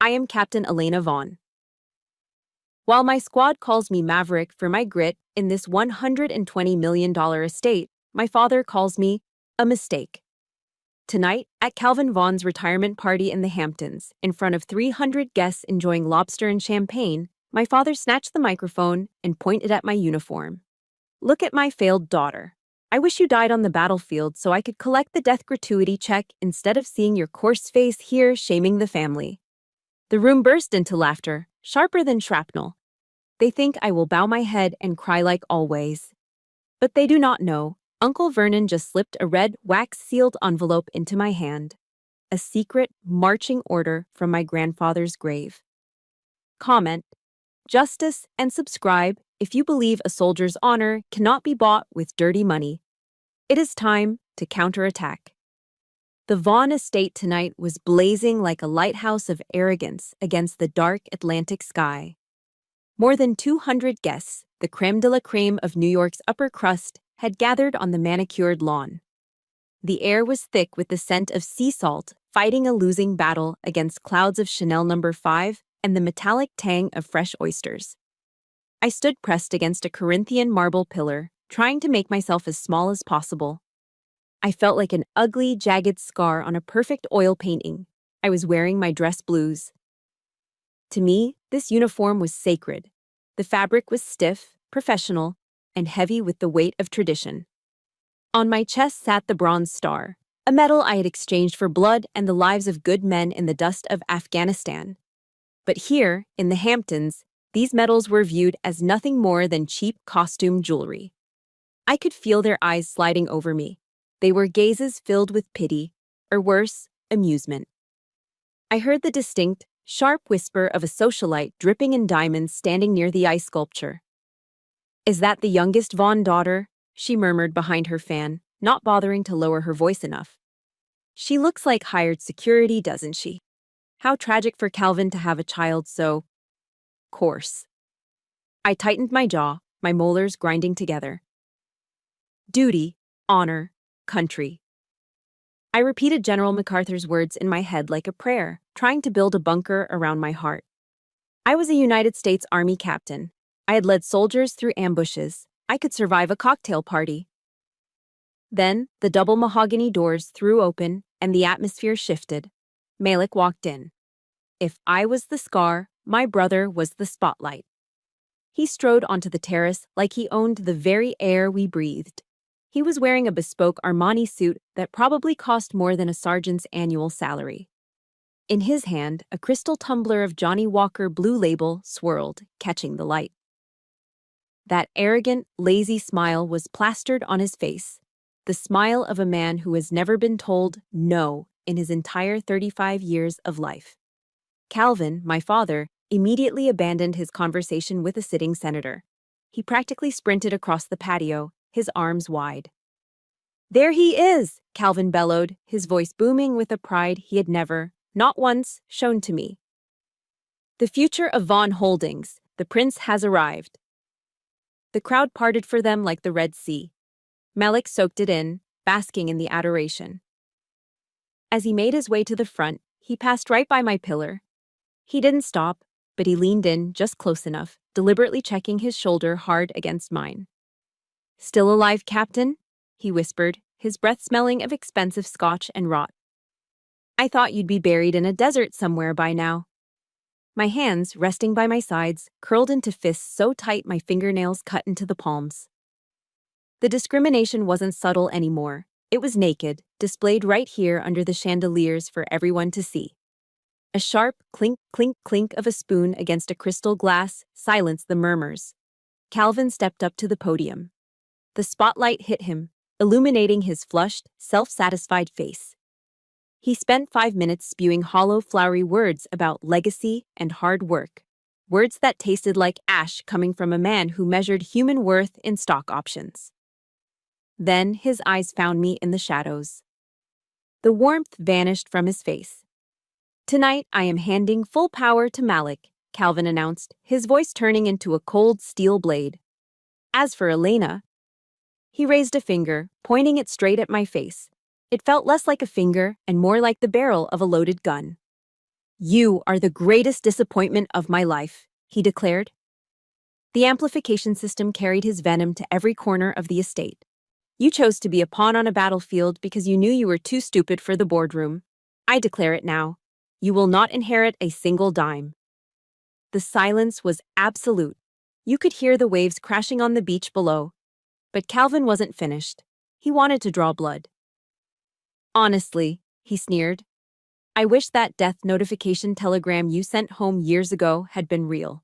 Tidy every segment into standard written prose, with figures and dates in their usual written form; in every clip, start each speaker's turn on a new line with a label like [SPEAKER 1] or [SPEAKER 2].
[SPEAKER 1] I am Captain Elena Vaughan. While my squad calls me Maverick for my grit in this $120 million estate, my father calls me a mistake. Tonight, at Calvin Vaughn's retirement party in the Hamptons, in front of 300 guests enjoying lobster and champagne, my father snatched the microphone and pointed at my uniform. Look at my failed daughter. I wish you died on the battlefield so I could collect the death gratuity check instead of seeing your coarse face here shaming the family. The room burst into laughter, sharper than shrapnel. They think I will bow my head and cry like always. But they do not know, Uncle Vernon just slipped a red, wax-sealed envelope into my hand. A secret, marching order from my grandfather's grave. Comment, justice, and subscribe if you believe a soldier's honor cannot be bought with dirty money. It is time to counterattack. The Vaughan estate tonight was blazing like a lighthouse of arrogance against the dark Atlantic sky. More than 200 guests, the crème de la crème of New York's upper crust, had gathered on the manicured lawn. The air was thick with the scent of sea salt, fighting a losing battle against clouds of Chanel No. 5 and the metallic tang of fresh oysters. I stood pressed against a Corinthian marble pillar, trying to make myself as small as possible. I felt like an ugly, jagged scar on a perfect oil painting. I was wearing my dress blues. To me, this uniform was sacred. The fabric was stiff, professional, and heavy with the weight of tradition. On my chest sat the Bronze Star, a medal I had exchanged for blood and the lives of good men in the dust of Afghanistan. But here, in the Hamptons, these medals were viewed as nothing more than cheap costume jewelry. I could feel their eyes sliding over me. They were gazes filled with pity, or worse, amusement. I heard the distinct, sharp whisper of a socialite dripping in diamonds standing near the ice sculpture. "Is that the youngest Vaughan daughter?" she murmured behind her fan, not bothering to lower her voice enough. "She looks like hired security, doesn't she? How tragic for Calvin to have a child so coarse." I tightened my jaw, my molars grinding together. Duty, honor, country. I repeated General MacArthur's words in my head like a prayer, trying to build a bunker around my heart. I was a United States Army captain. I had led soldiers through ambushes. I could survive a cocktail party. Then, the double mahogany doors threw open and the atmosphere shifted. Malik walked in. If I was the scar, my brother was the spotlight. He strode onto the terrace like he owned the very air we breathed. He was wearing a bespoke Armani suit that probably cost more than a sergeant's annual salary. In his hand, a crystal tumbler of Johnny Walker Blue Label swirled, catching the light. That arrogant, lazy smile was plastered on his face, the smile of a man who has never been told no in his entire 35 years of life. Calvin, my father, immediately abandoned his conversation with a sitting senator. He practically sprinted across the patio, his arms wide. "There he is!" Calvin bellowed, his voice booming with a pride he had never, not once, shown to me. "The future of Vaughan Holdings, the prince has arrived." The crowd parted for them like the Red Sea. Malik soaked it in, basking in the adoration. As he made his way to the front, he passed right by my pillar. He didn't stop, but he leaned in just close enough, deliberately checking his shoulder hard against mine. "Still alive, Captain?" he whispered, his breath smelling of expensive scotch and rot. "I thought you'd be buried in a desert somewhere by now." My hands, resting by my sides, curled into fists so tight my fingernails cut into the palms. The discrimination wasn't subtle anymore. It was naked, displayed right here under the chandeliers for everyone to see. A sharp clink, clink, clink of a spoon against a crystal glass silenced the murmurs. Calvin stepped up to the podium. The spotlight hit him, illuminating his flushed, self-satisfied face. He spent 5 minutes spewing hollow, flowery words about legacy and hard work, words that tasted like ash coming from a man who measured human worth in stock options. Then his eyes found me in the shadows. The warmth vanished from his face. "Tonight I am handing full power to Malik," Calvin announced, his voice turning into a cold steel blade. "As for Elena..." He raised a finger, pointing it straight at my face. It felt less like a finger and more like the barrel of a loaded gun. You are the greatest disappointment of my life, he declared. The amplification system carried his venom to every corner of the estate. You chose to be a pawn on a battlefield because you knew you were too stupid for the boardroom. I declare it now. You will not inherit a single dime. The silence was absolute. You could hear the waves crashing on the beach below. But Calvin wasn't finished. He wanted to draw blood. Honestly, he sneered, I wish that death notification telegram you sent home years ago had been real.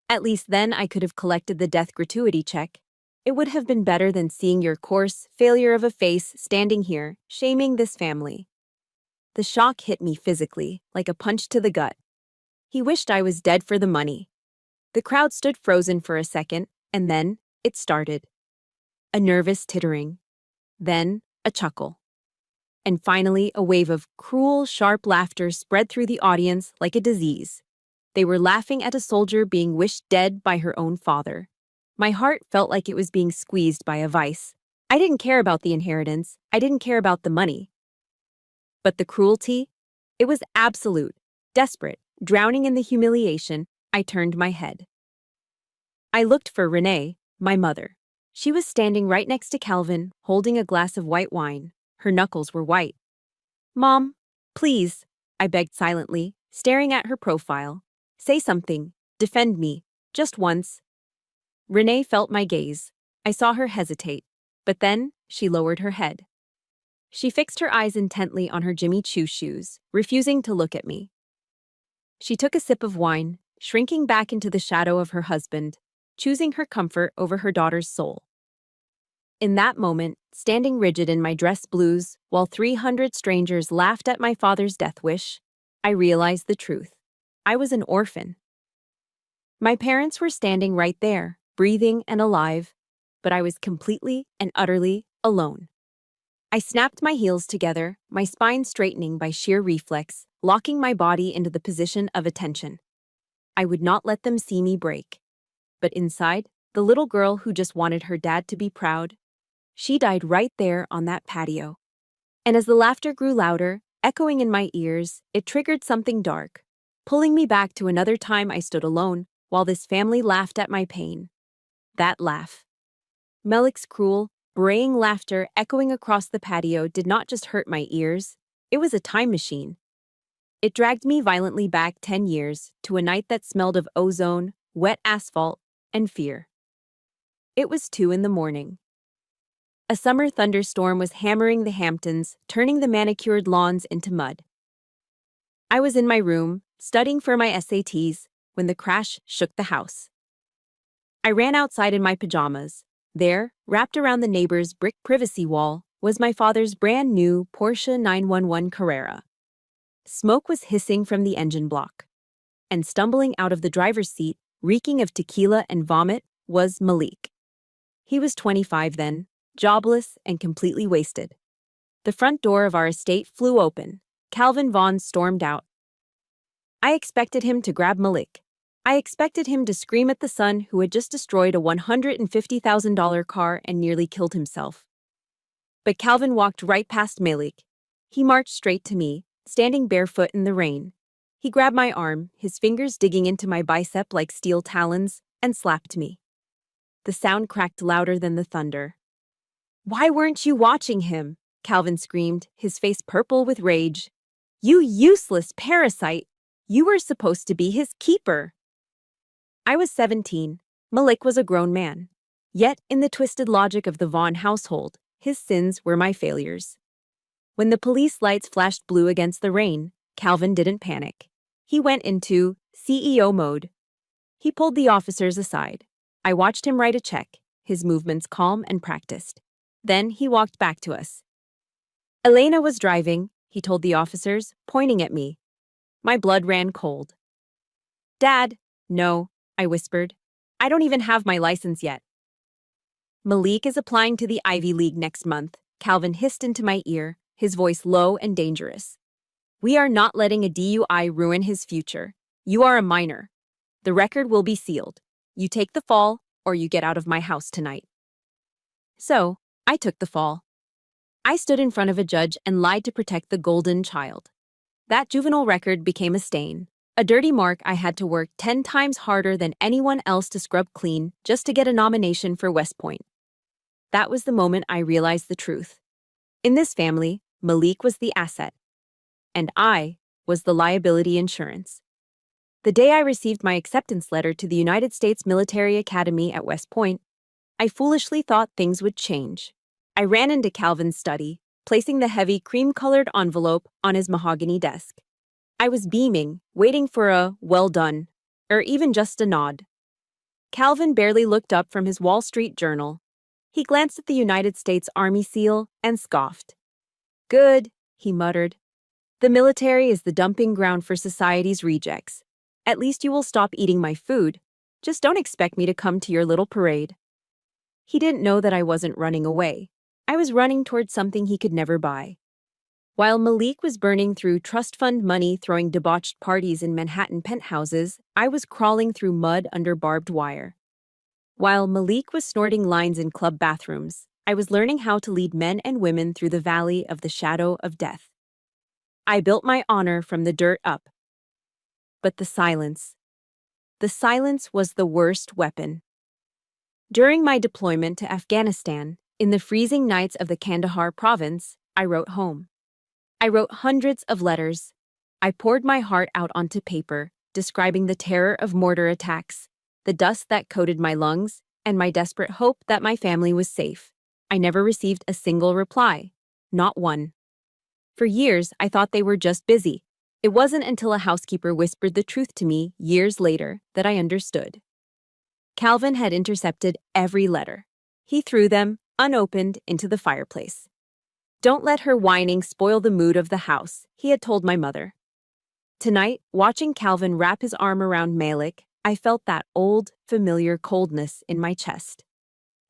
[SPEAKER 1] At least then I could have collected the death gratuity check. It would have been better than seeing your coarse failure of a face standing here, shaming this family. The shock hit me physically, like a punch to the gut. He wished I was dead for the money. The crowd stood frozen for a second, and then it started. A nervous tittering. Then a chuckle. And finally, a wave of cruel, sharp laughter spread through the audience like a disease. They were laughing at a soldier being wished dead by her own father. My heart felt like it was being squeezed by a vice. I didn't care about the inheritance. I didn't care about the money. But the cruelty? It was absolute. Desperate, drowning in the humiliation, I turned my head. I looked for Renee, my mother. She was standing right next to Calvin, holding a glass of white wine. Her knuckles were white. Mom, please, I begged silently, staring at her profile. Say something. Defend me. Just once. Renee felt my gaze. I saw her hesitate. But then, she lowered her head. She fixed her eyes intently on her Jimmy Choo shoes, refusing to look at me. She took a sip of wine, shrinking back into the shadow of her husband, choosing her comfort over her daughter's soul. In that moment, standing rigid in my dress blues, while 300 strangers laughed at my father's death wish, I realized the truth. I was an orphan. My parents were standing right there, breathing and alive, but I was completely and utterly alone. I snapped my heels together, my spine straightening by sheer reflex, locking my body into the position of attention. I would not let them see me break. But inside, the little girl who just wanted her dad to be proud, she died right there on that patio. And as the laughter grew louder, echoing in my ears, it triggered something dark, pulling me back to another time I stood alone while this family laughed at my pain. That laugh. Melik's cruel, braying laughter echoing across the patio did not just hurt my ears, it was a time machine. It dragged me violently back 10 years to a night that smelled of ozone, wet asphalt, and fear. It was 2 a.m. A summer thunderstorm was hammering the Hamptons, turning the manicured lawns into mud. I was in my room, studying for my SATs, when the crash shook the house. I ran outside in my pajamas. There, wrapped around the neighbor's brick privacy wall, was my father's brand new Porsche 911 Carrera. Smoke was hissing from the engine block. And stumbling out of the driver's seat, reeking of tequila and vomit, was Malik. He was 25 then, jobless and completely wasted. The front door of our estate flew open. Calvin Vaughan stormed out. I expected him to grab Malik. I expected him to scream at the son who had just destroyed a $150,000 car and nearly killed himself. But Calvin walked right past Malik. He marched straight to me, standing barefoot in the rain. He grabbed my arm, his fingers digging into my bicep like steel talons, and slapped me. The sound cracked louder than the thunder. Why weren't you watching him? Calvin screamed, his face purple with rage. You useless parasite! You were supposed to be his keeper. I was 17. Malik was a grown man. Yet, in the twisted logic of the Vaughan household, his sins were my failures. When the police lights flashed blue against the rain, Calvin didn't panic. He went into CEO mode. He pulled the officers aside. I watched him write a check, his movements calm and practiced. Then he walked back to us. Elena was driving, he told the officers, pointing at me. My blood ran cold. Dad, no, I whispered. I don't even have my license yet. Malik is applying to the Ivy League next month, Calvin hissed into my ear, his voice low and dangerous. We are not letting a DUI ruin his future. You are a minor. The record will be sealed. You take the fall, or you get out of my house tonight. So, I took the fall. I stood in front of a judge and lied to protect the golden child. That juvenile record became a stain. A dirty mark I had to work 10 times harder than anyone else to scrub clean just to get a nomination for West Point. That was the moment I realized the truth. In this family, Malik was the asset, and I was the liability insurance. The day I received my acceptance letter to the United States Military Academy at West Point, I foolishly thought things would change. I ran into Calvin's study, placing the heavy cream-colored envelope on his mahogany desk. I was beaming, waiting for a "well done," or even just a nod. Calvin barely looked up from his Wall Street journal. He glanced at the United States Army seal and scoffed. "Good," he muttered. "The military is the dumping ground for society's rejects. At least you will stop eating my food. Just don't expect me to come to your little parade." He didn't know that I wasn't running away. I was running towards something he could never buy. While Malik was burning through trust fund money throwing debauched parties in Manhattan penthouses, I was crawling through mud under barbed wire. While Malik was snorting lines in club bathrooms, I was learning how to lead men and women through the valley of the shadow of death. I built my honor from the dirt up. But the silence was the worst weapon. During my deployment to Afghanistan, in the freezing nights of the Kandahar province, I wrote home. I wrote hundreds of letters. I poured my heart out onto paper, describing the terror of mortar attacks, the dust that coated my lungs, and my desperate hope that my family was safe. I never received a single reply. Not one. For years, I thought they were just busy. It wasn't until a housekeeper whispered the truth to me years later that I understood. Calvin had intercepted every letter. He threw them, unopened, into the fireplace. "Don't let her whining spoil the mood of the house," he had told my mother. Tonight, watching Calvin wrap his arm around Malik, I felt that old, familiar coldness in my chest.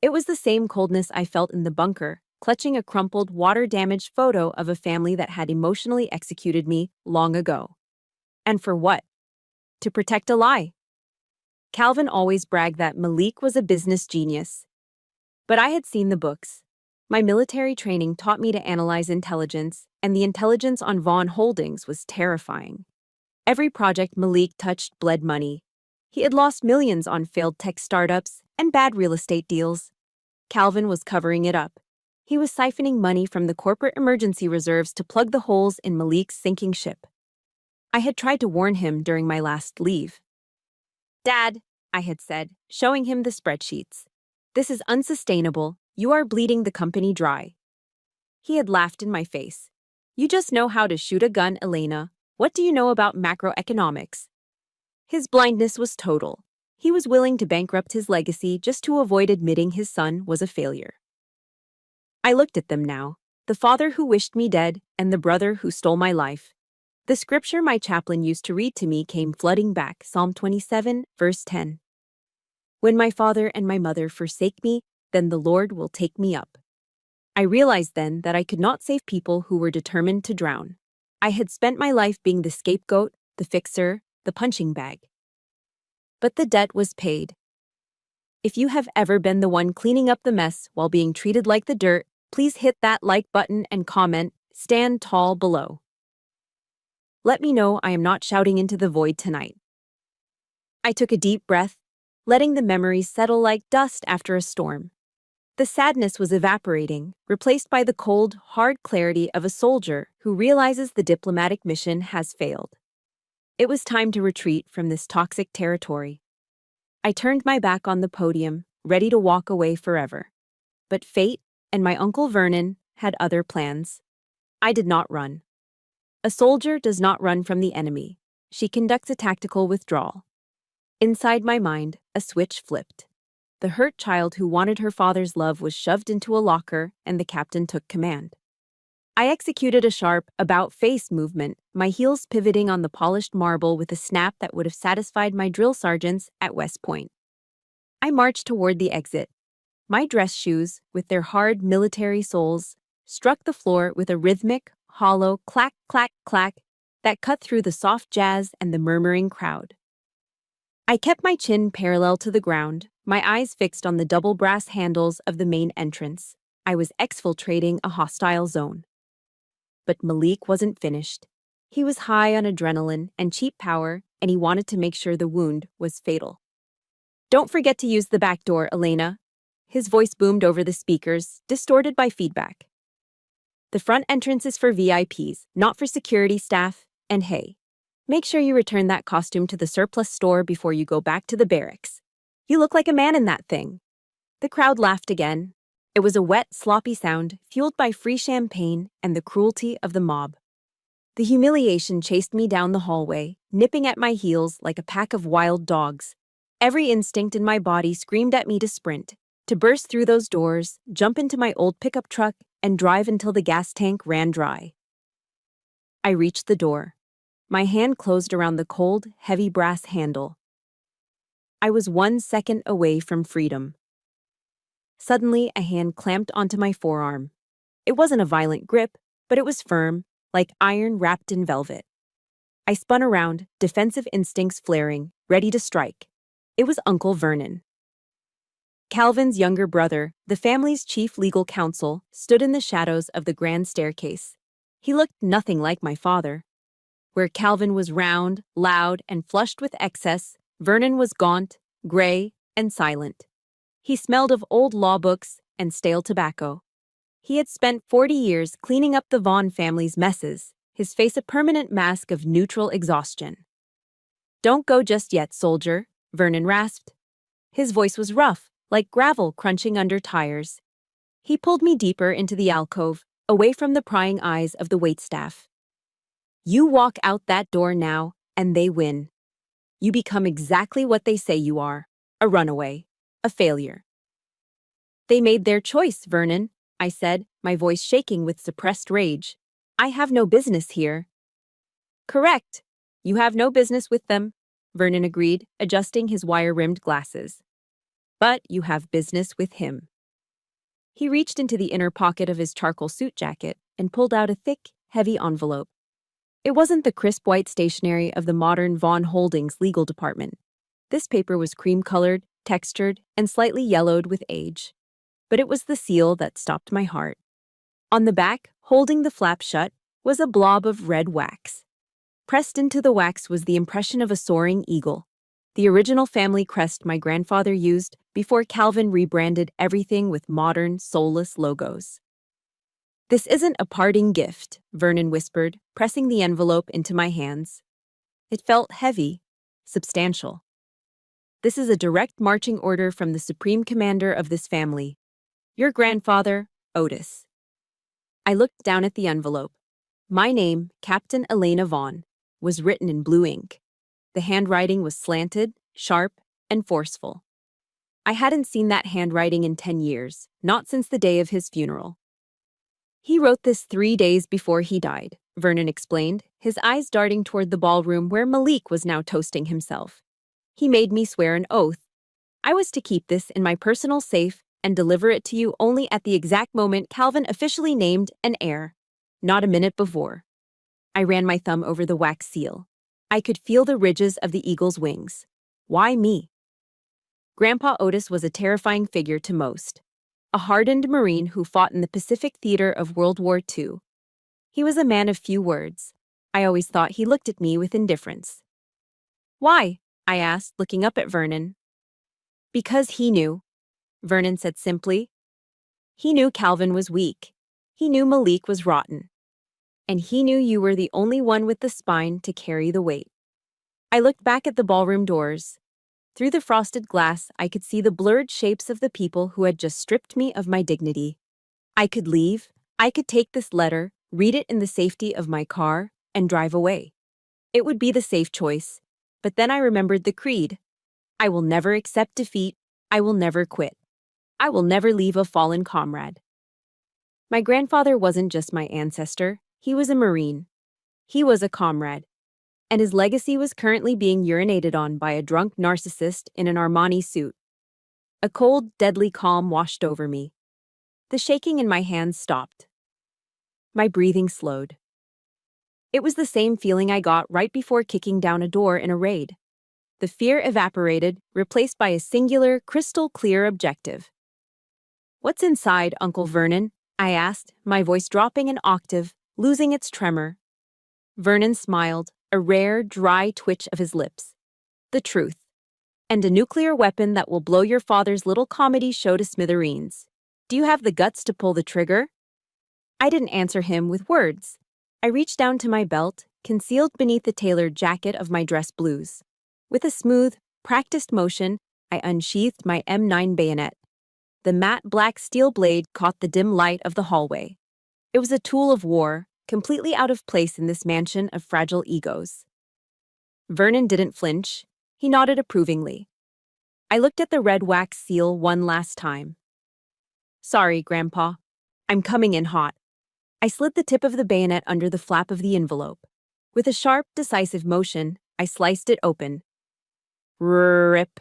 [SPEAKER 1] It was the same coldness I felt in the bunker, clutching a crumpled, water-damaged photo of a family that had emotionally executed me long ago. And for what? To protect a lie. Calvin always bragged that Malik was a business genius. But I had seen the books. My military training taught me to analyze intelligence, and the intelligence on Vaughan Holdings was terrifying. Every project Malik touched bled money. He had lost millions on failed tech startups and bad real estate deals. Calvin was covering it up. He was siphoning money from the corporate emergency reserves to plug the holes in Malik's sinking ship. I had tried to warn him during my last leave. "Dad," I had said, showing him the spreadsheets. "This is unsustainable. You are bleeding the company dry." He had laughed in my face. "You just know how to shoot a gun, Elena. What do you know about macroeconomics?" His blindness was total. He was willing to bankrupt his legacy just to avoid admitting his son was a failure. I looked at them now, the father who wished me dead and the brother who stole my life. The scripture my chaplain used to read to me came flooding back, Psalm 27, verse 10. "When my father and my mother forsake me, then the Lord will take me up." I realized then that I could not save people who were determined to drown. I had spent my life being the scapegoat, the fixer, the punching bag. But the debt was paid. If you have ever been the one cleaning up the mess while being treated like the dirt, please hit that like button and comment, "Stand tall" below. Let me know I am not shouting into the void tonight. I took a deep breath, letting the memories settle like dust after a storm. The sadness was evaporating, replaced by the cold, hard clarity of a soldier who realizes the diplomatic mission has failed. It was time to retreat from this toxic territory. I turned my back on the podium, ready to walk away forever. But fate and my Uncle Vernon had other plans. I did not run. A soldier does not run from the enemy. She conducts a tactical withdrawal. Inside my mind, a switch flipped. The hurt child who wanted her father's love was shoved into a locker, and the captain took command. I executed a sharp, about-face movement, my heels pivoting on the polished marble with a snap that would have satisfied my drill sergeants at West Point. I marched toward the exit. My dress shoes, with their hard military soles, struck the floor with a rhythmic, hollow clack, clack, clack that cut through the soft jazz and the murmuring crowd. I kept my chin parallel to the ground, my eyes fixed on the double brass handles of the main entrance. I was exfiltrating a hostile zone. But Malik wasn't finished. He was high on adrenaline and cheap power, and he wanted to make sure the wound was fatal. "Don't forget to use the back door, Elena." His voice boomed over the speakers, distorted by feedback. "The front entrance is for VIPs, not for security staff, and hey, make sure you return that costume to the surplus store before you go back to the barracks. You look like a man in that thing." The crowd laughed again. It was a wet, sloppy sound, fueled by free champagne and the cruelty of the mob. The humiliation chased me down the hallway, nipping at my heels like a pack of wild dogs. Every instinct in my body screamed at me to sprint, to burst through those doors, jump into my old pickup truck, and drive until the gas tank ran dry. I reached the door. My hand closed around the cold, heavy brass handle. I was 1 second away from freedom. Suddenly, a hand clamped onto my forearm. It wasn't a violent grip, but it was firm, like iron wrapped in velvet. I spun around, defensive instincts flaring, ready to strike. It was Uncle Vernon. Calvin's younger brother, the family's chief legal counsel, stood in the shadows of the grand staircase. He looked nothing like my father. Where Calvin was round, loud, and flushed with excess, Vernon was gaunt, gray, and silent. He smelled of old law books and stale tobacco. He had spent 40 years cleaning up the Vaughan family's messes, his face a permanent mask of neutral exhaustion. "Don't go just yet, soldier," Vernon rasped. His voice was rough, like gravel crunching under tires. He pulled me deeper into the alcove, away from the prying eyes of the waitstaff. "You walk out that door now, and they win. You become exactly what they say you are, a runaway, a failure." "They made their choice, Vernon," I said, my voice shaking with suppressed rage. "I have no business here." "Correct. You have no business with them," Vernon agreed, adjusting his wire-rimmed glasses. "But you have business with him." He reached into the inner pocket of his charcoal suit jacket and pulled out a thick, heavy envelope. It wasn't the crisp white stationery of the modern Vaughan Holdings legal department. This paper was cream-colored, textured, and slightly yellowed with age. But it was the seal that stopped my heart. On the back, holding the flap shut, was a blob of red wax. Pressed into the wax was the impression of a soaring eagle, the original family crest my grandfather used before Calvin rebranded everything with modern, soulless logos. "This isn't a parting gift," Vernon whispered, pressing the envelope into my hands. It felt heavy, substantial. "This is a direct marching order from the supreme commander of this family. Your grandfather, Otis." I looked down at the envelope. My name, Captain Elena Vaughan, was written in blue ink. The handwriting was slanted, sharp, and forceful. I hadn't seen that handwriting in 10 years, not since the day of his funeral. "He wrote this 3 days before he died," Vernon explained, his eyes darting toward the ballroom where Malik was now toasting himself. "He made me swear an oath. I was to keep this in my personal safe and deliver it to you only at the exact moment Calvin officially named an heir, not a minute before." I ran my thumb over the wax seal. I could feel the ridges of the eagle's wings. Why me? Grandpa Otis was a terrifying figure to most. A hardened Marine who fought in the Pacific theater of World War II. He was a man of few words. I always thought he looked at me with indifference. "Why?" I asked, looking up at Vernon. "Because he knew," Vernon said simply. "He knew Calvin was weak. He knew Malik was rotten. And he knew you were the only one with the spine to carry the weight." I looked back at the ballroom doors. Through the frosted glass, I could see the blurred shapes of the people who had just stripped me of my dignity. I could leave. I could take this letter, read it in the safety of my car, and drive away. It would be the safe choice. But then I remembered the creed. I will never accept defeat. I will never quit. I will never leave a fallen comrade. My grandfather wasn't just my ancestor. He was a Marine. He was a comrade. And his legacy was currently being urinated on by a drunk narcissist in an Armani suit. A cold, deadly calm washed over me. The shaking in my hands stopped. My breathing slowed. It was the same feeling I got right before kicking down a door in a raid. The fear evaporated, replaced by a singular, crystal-clear objective. "What's inside, Uncle Vernon?" I asked, my voice dropping an octave, losing its tremor. Vernon smiled, a rare, dry twitch of his lips. The truth. And a nuclear weapon that will blow your father's little comedy show to smithereens. Do you have the guts to pull the trigger? I didn't answer him with words. I reached down to my belt, concealed beneath the tailored jacket of my dress blues. With a smooth, practiced motion, I unsheathed my M9 bayonet. The matte black steel blade caught the dim light of the hallway. It was a tool of war, completely out of place in this mansion of fragile egos. Vernon didn't flinch. He nodded approvingly. I looked at the red wax seal one last time. Sorry, Grandpa. I'm coming in hot. I slid the tip of the bayonet under the flap of the envelope. With a sharp, decisive motion, I sliced it open. Rip.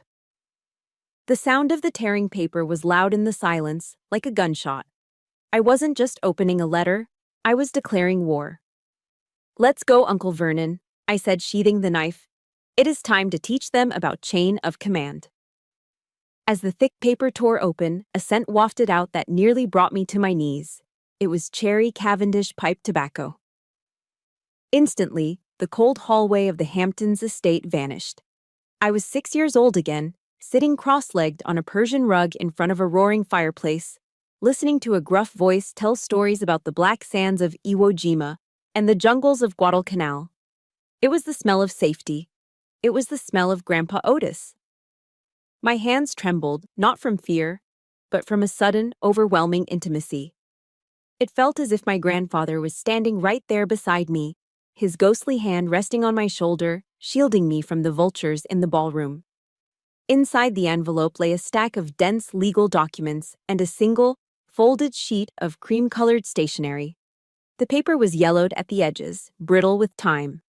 [SPEAKER 1] The sound of the tearing paper was loud in the silence, like a gunshot. I wasn't just opening a letter, I was declaring war. Let's go, Uncle Vernon, I said, sheathing the knife. It is time to teach them about chain of command. As the thick paper tore open, a scent wafted out that nearly brought me to my knees. It was cherry Cavendish pipe tobacco. Instantly, the cold hallway of the Hamptons estate vanished. I was 6 years old again, sitting cross-legged on a Persian rug in front of a roaring fireplace, listening to a gruff voice tell stories about the black sands of Iwo Jima and the jungles of Guadalcanal. It was the smell of safety. It was the smell of Grandpa Otis. My hands trembled, not from fear, but from a sudden, overwhelming intimacy. It felt as if my grandfather was standing right there beside me, his ghostly hand resting on my shoulder, shielding me from the vultures in the ballroom. Inside the envelope lay a stack of dense legal documents and a single, folded sheet of cream-colored stationery. The paper was yellowed at the edges, brittle with time.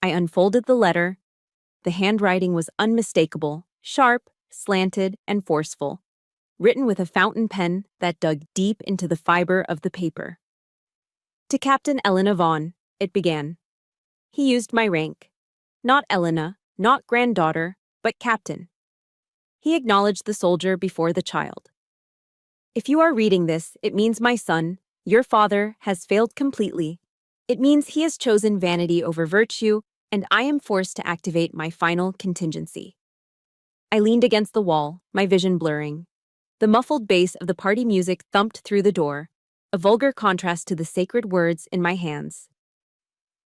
[SPEAKER 1] I unfolded the letter. The handwriting was unmistakable, sharp, slanted, and forceful, written with a fountain pen that dug deep into the fiber of the paper. To Captain Elena Vaughan, it began. He used my rank. Not Elena, not granddaughter, but captain. He acknowledged the soldier before the child. If you are reading this, it means my son, your father, has failed completely. It means he has chosen vanity over virtue, and I am forced to activate my final contingency. I leaned against the wall, my vision blurring. The muffled bass of the party music thumped through the door, a vulgar contrast to the sacred words in my hands.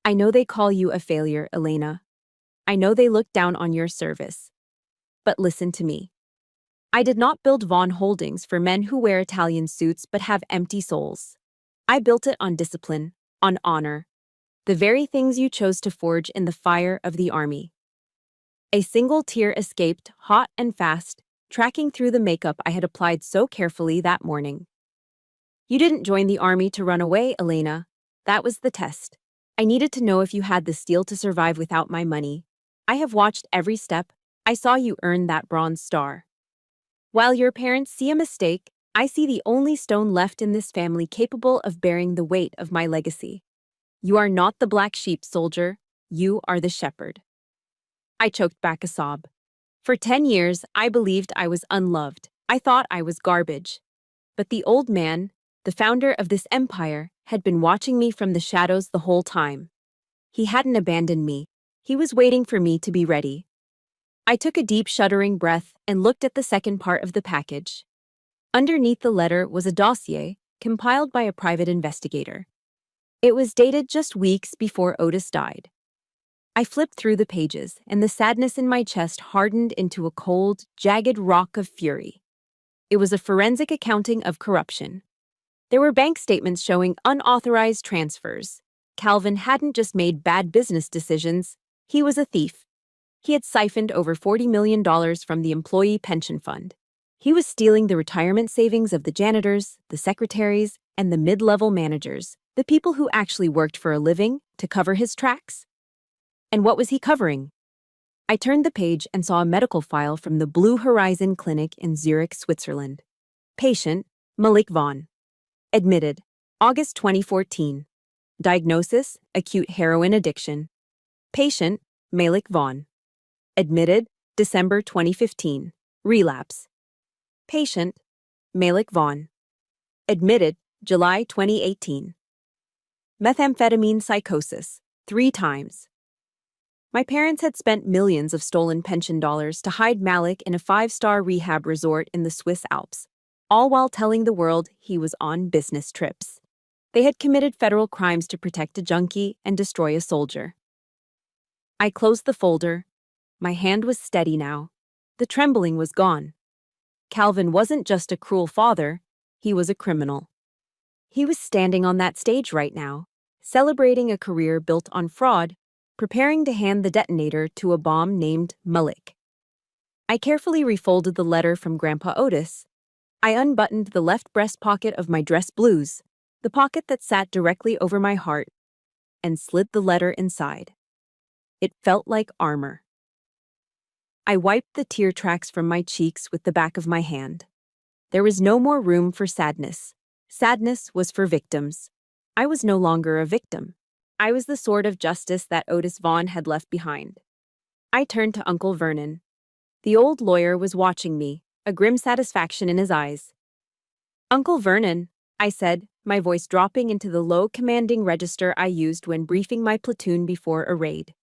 [SPEAKER 1] I know they call you a failure, Elena. I know they look down on your service. But listen to me. I did not build Vaughan Holdings for men who wear Italian suits but have empty souls. I built it on discipline, on honor, the very things you chose to forge in the fire of the army. A single tear escaped, hot and fast, tracking through the makeup I had applied so carefully that morning. You didn't join the army to run away, Elena. That was the test. I needed to know if you had the steel to survive without my money. I have watched every step. I saw you earn that bronze star. While your parents see a mistake, I see the only stone left in this family capable of bearing the weight of my legacy. You are not the black sheep, soldier. You are the shepherd. I choked back a sob. For 10 years, I believed I was unloved. I thought I was garbage. But the old man, the founder of this empire, had been watching me from the shadows the whole time. He hadn't abandoned me. He was waiting for me to be ready. I took a deep, shuddering breath and looked at the second part of the package. Underneath the letter was a dossier compiled by a private investigator. It was dated just weeks before Otis died. I flipped through the pages, and the sadness in my chest hardened into a cold, jagged rock of fury. It was a forensic accounting of corruption. There were bank statements showing unauthorized transfers. Calvin hadn't just made bad business decisions, he was a thief. He had siphoned over $40 million from the employee pension fund. He was stealing the retirement savings of the janitors, the secretaries, and the mid-level managers, the people who actually worked for a living, to cover his tracks. And what was he covering? I turned the page and saw a medical file from the Blue Horizon Clinic in Zurich, Switzerland. Patient, Malik Vaughan. Admitted, August 2014. Diagnosis, acute heroin addiction. Patient, Malik Vaughan. Admitted, December 2015. Relapse. Patient, Malik Vaughan. Admitted, July 2018. Methamphetamine psychosis, 3 times. My parents had spent millions of stolen pension dollars to hide Malik in a 5-star rehab resort in the Swiss Alps, all while telling the world he was on business trips. They had committed federal crimes to protect a junkie and destroy a soldier. I closed the folder. My hand was steady now. The trembling was gone. Calvin wasn't just a cruel father, he was a criminal. He was standing on that stage right now, celebrating a career built on fraud, preparing to hand the detonator to a bomb named Malik. I carefully refolded the letter from Grandpa Otis. I unbuttoned the left breast pocket of my dress blues, the pocket that sat directly over my heart, and slid the letter inside. It felt like armor. I wiped the tear tracks from my cheeks with the back of my hand. There was no more room for sadness. Sadness was for victims. I was no longer a victim. I was the sword of justice that Otis Vaughan had left behind. I turned to Uncle Vernon. The old lawyer was watching me, a grim satisfaction in his eyes. "Uncle Vernon," I said, my voice dropping into the low, commanding register I used when briefing my platoon before a raid.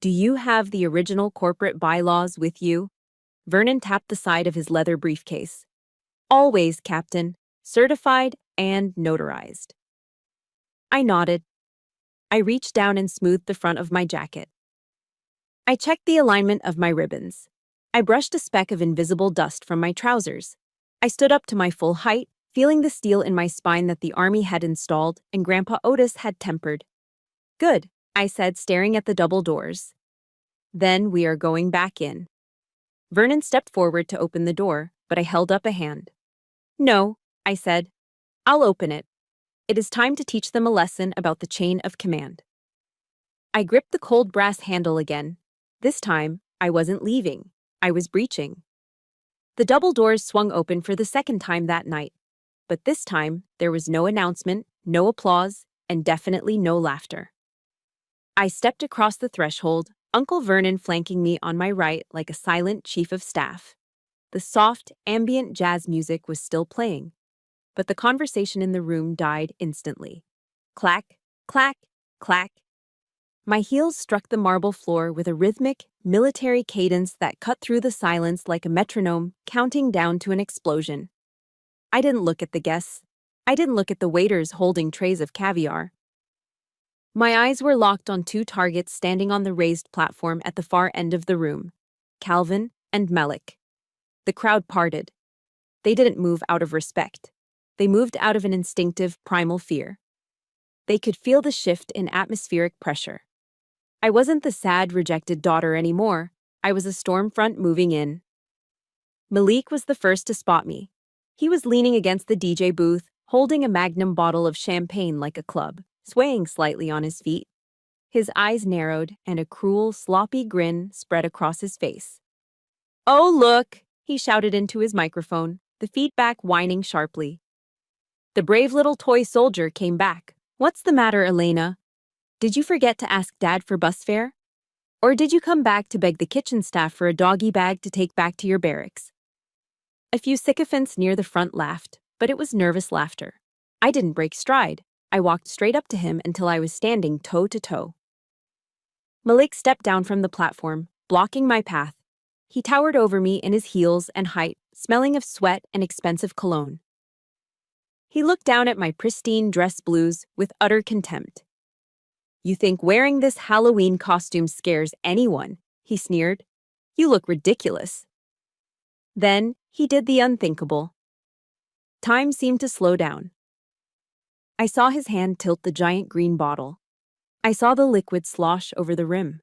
[SPEAKER 1] "Do you have the original corporate bylaws with you?" Vernon tapped the side of his leather briefcase. "Always, Captain. Certified and notarized." I nodded. I reached down and smoothed the front of my jacket. I checked the alignment of my ribbons. I brushed a speck of invisible dust from my trousers. I stood up to my full height, feeling the steel in my spine that the Army had installed and Grandpa Otis had tempered. "Good," I said, staring at the double doors. "Then we are going back in." Vernon stepped forward to open the door, but I held up a hand. "No," I said. "I'll open it. It is time to teach them a lesson about the chain of command." I gripped the cold brass handle again. This time, I wasn't leaving. I was breaching. The double doors swung open for the second time that night. But this time, there was no announcement, no applause, and definitely no laughter. I stepped across the threshold, Uncle Vernon flanking me on my right like a silent chief of staff. The soft, ambient jazz music was still playing, but the conversation in the room died instantly. Clack, clack, clack. My heels struck the marble floor with a rhythmic, military cadence that cut through the silence like a metronome, counting down to an explosion. I didn't look at the guests. I didn't look at the waiters holding trays of caviar. My eyes were locked on 2 targets standing on the raised platform at the far end of the room, Calvin and Malik. The crowd parted. They didn't move out of respect. They moved out of an instinctive, primal fear. They could feel the shift in atmospheric pressure. I wasn't the sad, rejected daughter anymore. I was a storm front moving in. Malik was the first to spot me. He was leaning against the DJ booth, holding a magnum bottle of champagne like a club, swaying slightly on his feet. His eyes narrowed, and a cruel, sloppy grin spread across his face. "Oh, look!" he shouted into his microphone, the feedback whining sharply. The brave little toy soldier came back. "What's the matter, Elena? Did you forget to ask Dad for bus fare? Or did you come back to beg the kitchen staff for a doggy bag to take back to your barracks?" A few sycophants near the front laughed, but it was nervous laughter. I didn't break stride. I walked straight up to him until I was standing toe to toe. Malik stepped down from the platform, blocking my path. He towered over me in his heels and height, smelling of sweat and expensive cologne. He looked down at my pristine dress blues with utter contempt. "You think wearing this Halloween costume scares anyone?" he sneered. "You look ridiculous." Then he did the unthinkable. Time seemed to slow down. I saw his hand tilt the giant green bottle. I saw the liquid slosh over the rim.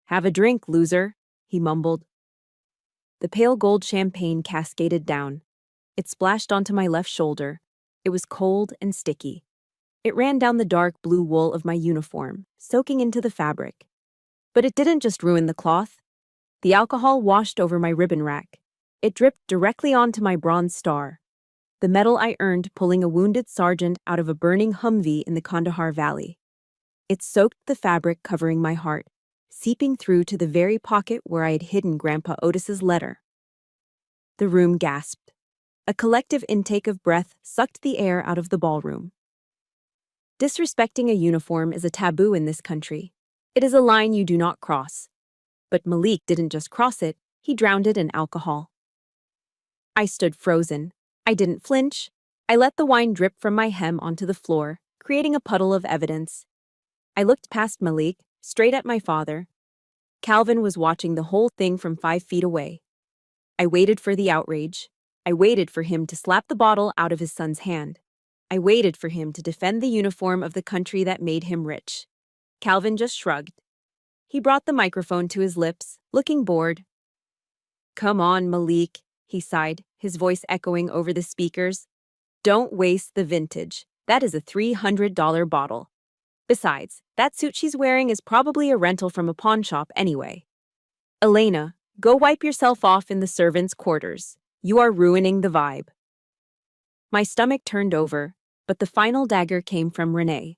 [SPEAKER 1] "Have a drink, loser," he mumbled. The pale gold champagne cascaded down. It splashed onto my left shoulder. It was cold and sticky. It ran down the dark blue wool of my uniform, soaking into the fabric. But it didn't just ruin the cloth. The alcohol washed over my ribbon rack. It dripped directly onto my bronze star, the medal I earned pulling a wounded sergeant out of a burning Humvee in the Kandahar Valley. It soaked the fabric covering my heart, seeping through to the very pocket where I had hidden Grandpa Otis's letter. The room gasped. A collective intake of breath sucked the air out of the ballroom. Disrespecting a uniform is a taboo in this country. It is a line you do not cross. But Malik didn't just cross it, he drowned it in alcohol. I stood frozen. I didn't flinch. I let the wine drip from my hem onto the floor, creating a puddle of evidence. I looked past Malik, straight at my father. Calvin was watching the whole thing from 5 feet away. I waited for the outrage. I waited for him to slap the bottle out of his son's hand. I waited for him to defend the uniform of the country that made him rich. Calvin just shrugged. He brought the microphone to his lips, looking bored. "Come on, Malik," he sighed, his voice echoing over the speakers. "Don't waste the vintage. That is a $300 bottle. Besides, that suit she's wearing is probably a rental from a pawn shop anyway. Elena, go wipe yourself off in the servants' quarters. You are ruining the vibe." My stomach turned over, but the final dagger came from Renee.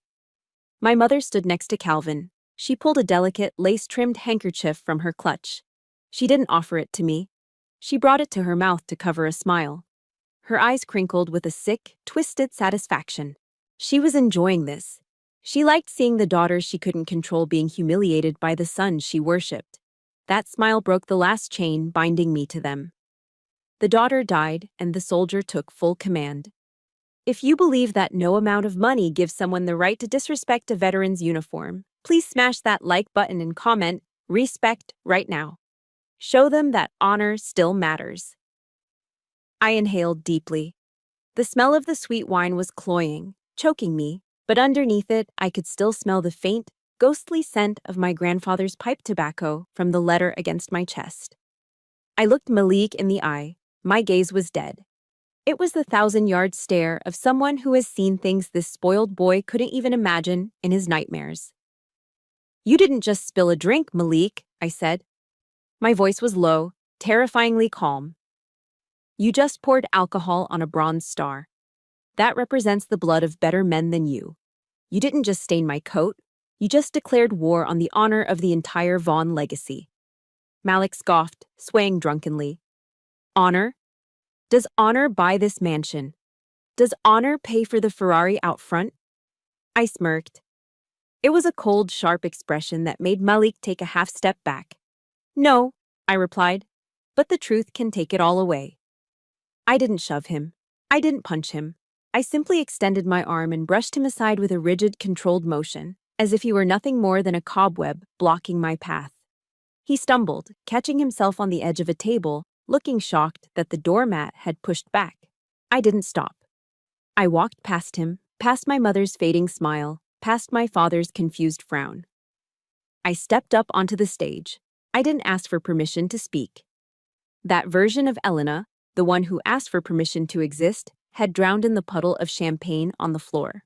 [SPEAKER 1] My mother stood next to Calvin. She pulled a delicate, lace-trimmed handkerchief from her clutch. She didn't offer it to me. She brought it to her mouth to cover a smile. Her eyes crinkled with a sick, twisted satisfaction. She was enjoying this. She liked seeing the daughter she couldn't control being humiliated by the son she worshipped. That smile broke the last chain binding me to them. The daughter died, and the soldier took full command. If you believe that no amount of money gives someone the right to disrespect a veteran's uniform, please smash that like button and comment, "Respect," right now. Show them that honor still matters. I inhaled deeply. The smell of the sweet wine was cloying, choking me, but underneath it, I could still smell the faint, ghostly scent of my grandfather's pipe tobacco from the letter against my chest. I looked Malik in the eye. My gaze was dead. It was the 1,000-yard stare of someone who has seen things this spoiled boy couldn't even imagine in his nightmares. "You didn't just spill a drink, Malik," I said. My voice was low, terrifyingly calm. "You just poured alcohol on a bronze star. That represents the blood of better men than you. You didn't just stain my coat, you just declared war on the honor of the entire Vaughan legacy." Malik scoffed, swaying drunkenly. "Honor? Does honor buy this mansion? Does honor pay for the Ferrari out front?" I smirked. It was a cold, sharp expression that made Malik take a half step back. "No," I replied, "but the truth can take it all away." I didn't shove him. I didn't punch him. I simply extended my arm and brushed him aside with a rigid, controlled motion, as if he were nothing more than a cobweb blocking my path. He stumbled, catching himself on the edge of a table, looking shocked that the doormat had pushed back. I didn't stop. I walked past him, past my mother's fading smile, past my father's confused frown. I stepped up onto the stage. I didn't ask for permission to speak. That version of Elena, the one who asked for permission to exist, had drowned in the puddle of champagne on the floor.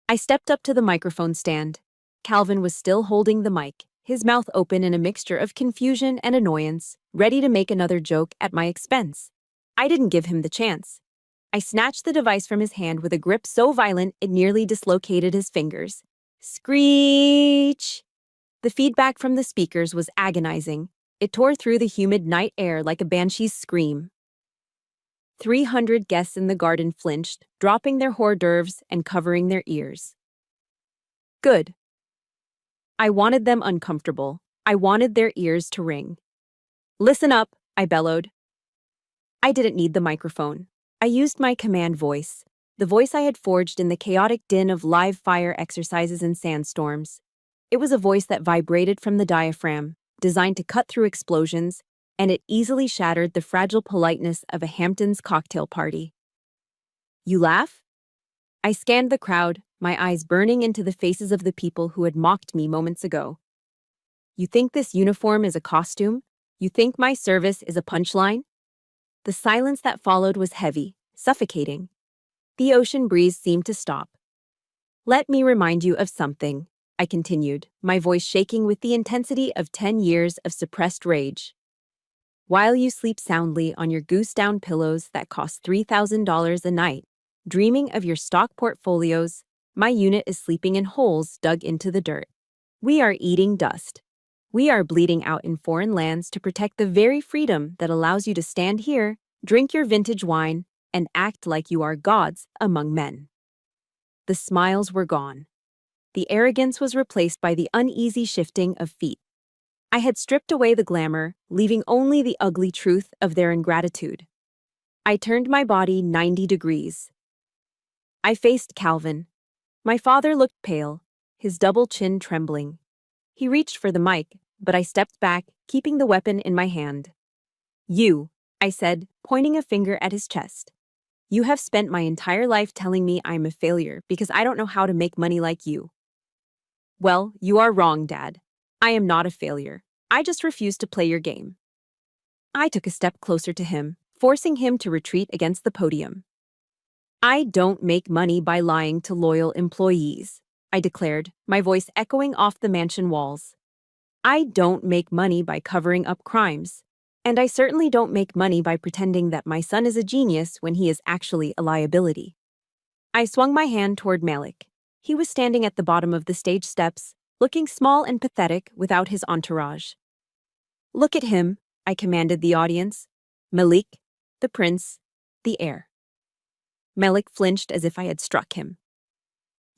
[SPEAKER 1] I stepped up to the microphone stand. Calvin was still holding the mic, his mouth open in a mixture of confusion and annoyance, ready to make another joke at my expense. I didn't give him the chance. I snatched the device from his hand with a grip so violent it nearly dislocated his fingers. Screech! The feedback from the speakers was agonizing. It tore through the humid night air like a banshee's scream. 300 guests in the garden flinched, dropping their hors d'oeuvres and covering their ears. Good. I wanted them uncomfortable. I wanted their ears to ring. "Listen up," I bellowed. I didn't need the microphone. I used my command voice, the voice I had forged in the chaotic din of live fire exercises and sandstorms. It was a voice that vibrated from the diaphragm, designed to cut through explosions, and it easily shattered the fragile politeness of a Hamptons cocktail party. "You laugh?" I scanned the crowd, my eyes burning into the faces of the people who had mocked me moments ago. "You think this uniform is a costume? You think my service is a punchline?" The silence that followed was heavy, suffocating. The ocean breeze seemed to stop. "Let me remind you of something," I continued, my voice shaking with the intensity of 10 years of suppressed rage. "While you sleep soundly on your goose-down pillows that cost $3,000 a night, dreaming of your stock portfolios, my unit is sleeping in holes dug into the dirt. We are eating dust. We are bleeding out in foreign lands to protect the very freedom that allows you to stand here, drink your vintage wine, and act like you are gods among men." The smiles were gone. The arrogance was replaced by the uneasy shifting of feet. I had stripped away the glamour, leaving only the ugly truth of their ingratitude. I turned my body 90 degrees. I faced Calvin. My father looked pale, his double chin trembling. He reached for the mic, but I stepped back, keeping the weapon in my hand. "You," I said, pointing a finger at his chest. "You have spent my entire life telling me I'm a failure because I don't know how to make money like you." "Well, you are wrong, Dad. I am not a failure. I just refuse to play your game." I took a step closer to him, forcing him to retreat against the podium. "I don't make money by lying to loyal employees," I declared, my voice echoing off the mansion walls. "I don't make money by covering up crimes. And I certainly don't make money by pretending that my son is a genius when he is actually a liability." I swung my hand toward Malik. He was standing at the bottom of the stage steps, looking small and pathetic without his entourage. "Look at him," I commanded the audience. "Malik, the prince, the heir." Malik flinched as if I had struck him.